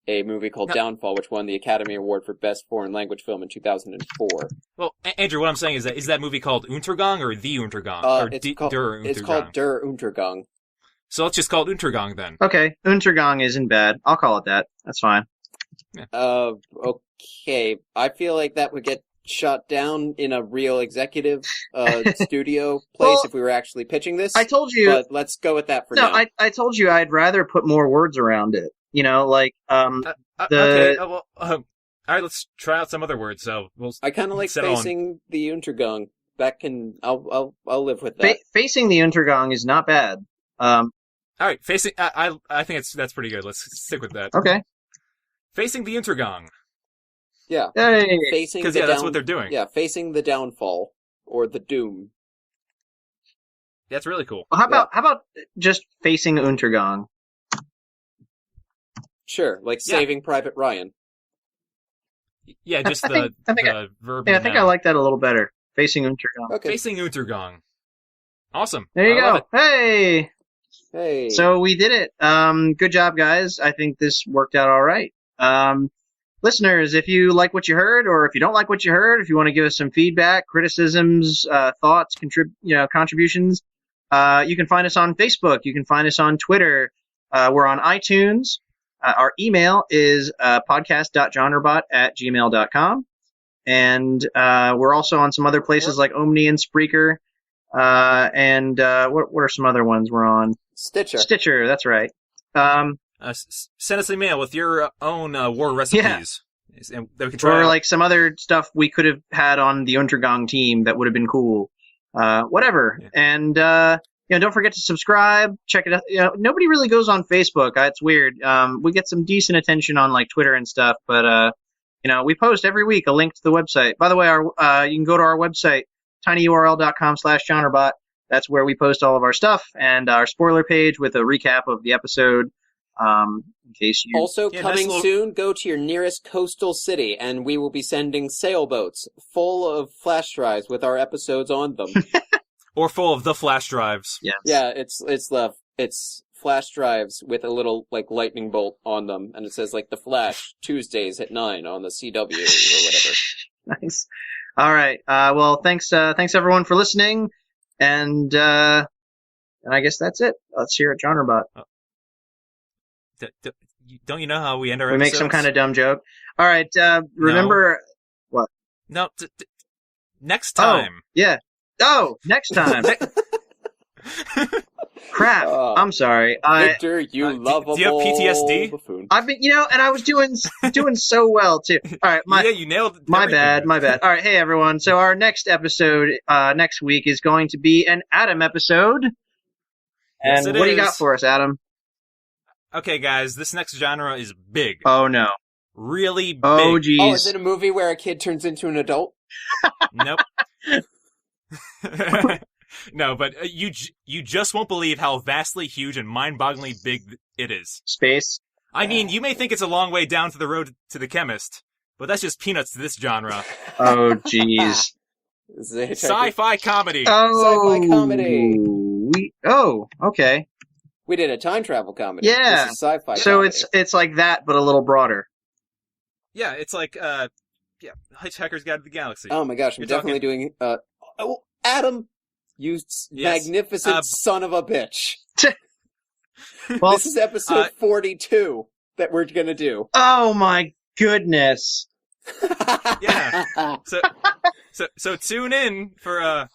a movie called No. Downfall, which won the Academy Award for Best Foreign Language Film in 2004. Well, Andrew, what I'm saying is that movie called Untergang or the Untergang or It's Der Untergang? It's called Der Untergang. So let's just call it Untergang then. Okay, Untergang isn't bad. I'll call it that. That's fine. Okay. I feel like that would get shot down in a real executive studio place Well, if we were actually pitching this. I told you. But let's go with that for No, now. I told you I'd rather put more words around it. Like Okay. All right, let's try out some other words. So we'll. I kind of like settle on- facing the Untergang. That can I'll live with that. facing the Untergang is not bad. All right, facing. I think that's pretty good. Let's stick with that. Okay. Facing the Untergang. Yeah. Hey. Facing Because the that's down- what they're doing. Yeah, facing the downfall or the doom. That's really cool. Well, how about just facing Untergang? Sure, like Saving Private Ryan. Yeah, just I think the verb. Yeah, I think I like that a little better. Facing Untergang. Okay. Facing Untergang. Awesome. There you I love go. Hey! Hey. So we did it. Good job, guys. I think this worked out all right. Listeners, if you like what you heard, or if you don't like what you heard, if you want to give us some feedback, criticisms, thoughts, contributions, you can find us on Facebook. You can find us on Twitter. We're on iTunes. Our email is podcast.genrebot@gmail.com. And we're also on some other places like Omni and Spreaker. And what are some other ones we're on? Stitcher, that's right. Send us an email with your own war recipes. Yeah. And that we can try or out. Like some other stuff we could have had on the Untergang team that would have been cool. Whatever. Yeah. And don't forget to subscribe. Check it out. Nobody really goes on Facebook. It's weird. We get some decent attention on like Twitter and stuff, but we post every week a link to the website. By the way, you can go to our website, tinyurl.com/genrebot. That's where we post all of our stuff and our spoiler page with a recap of the episode. In case you also coming soon, go to your nearest coastal city, and we will be sending sailboats full of flash drives with our episodes on them, or full of the flash drives. Yes. Yeah, it's flash drives with a little like lightning bolt on them, and it says like The Flash Tuesdays at 9 on the CW or whatever. Nice. All right. Well, thanks everyone for listening, and I guess that's it. Let's hear it, GenreBot. Don't you know how we end our episodes? We make some kind of dumb joke. All right. Remember what? No. Next time. Oh, yeah. Oh, next time. Crap. I'm sorry. Victor, you lovable. Do you have PTSD? Buffoon. I've been, and I was doing so well too. All right. Yeah, you nailed it. My bad. All right. Hey, everyone. So our next episode next week is going to be an Adam episode. Yes, and what do you got for us, Adam? Okay, guys, this next genre is big. Oh, no. Really big. Oh, geez. Oh, is it a movie where a kid turns into an adult? Nope. No, but you just won't believe how vastly huge and mind-bogglingly big it is. Space? I mean, you may think it's a long way down to the road to the chemist, but that's just peanuts to this genre. Oh, jeez. Sci-fi comedy. Oh. Sci-fi comedy. Okay. We did a time travel comedy. Yeah. This is sci-fi so comedy. it's like that, but a little broader. Yeah, it's like Hitchhiker's Guide to the Galaxy. Oh my gosh, I'm definitely doing. Adam, you magnificent son of a bitch. Well, this is episode 42 that we're gonna do. Oh my goodness. Yeah. So tune in for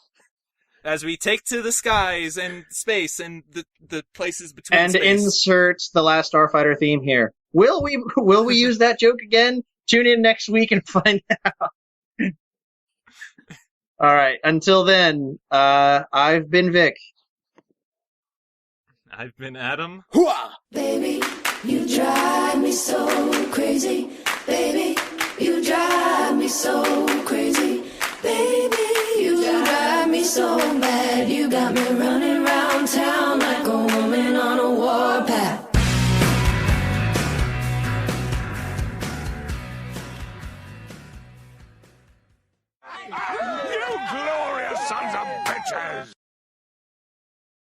as we take to the skies and space and the places between and space. Insert the Last Starfighter theme here. Will we use that joke again? Tune in next week and find out. All right. Until then, I've been Vic. I've been Adam. Hooah! Baby, you drive me so crazy. Baby, you drive me so crazy. Baby, you drive me so mad. You got me running round town like a woman on a warpath. You glorious sons of bitches!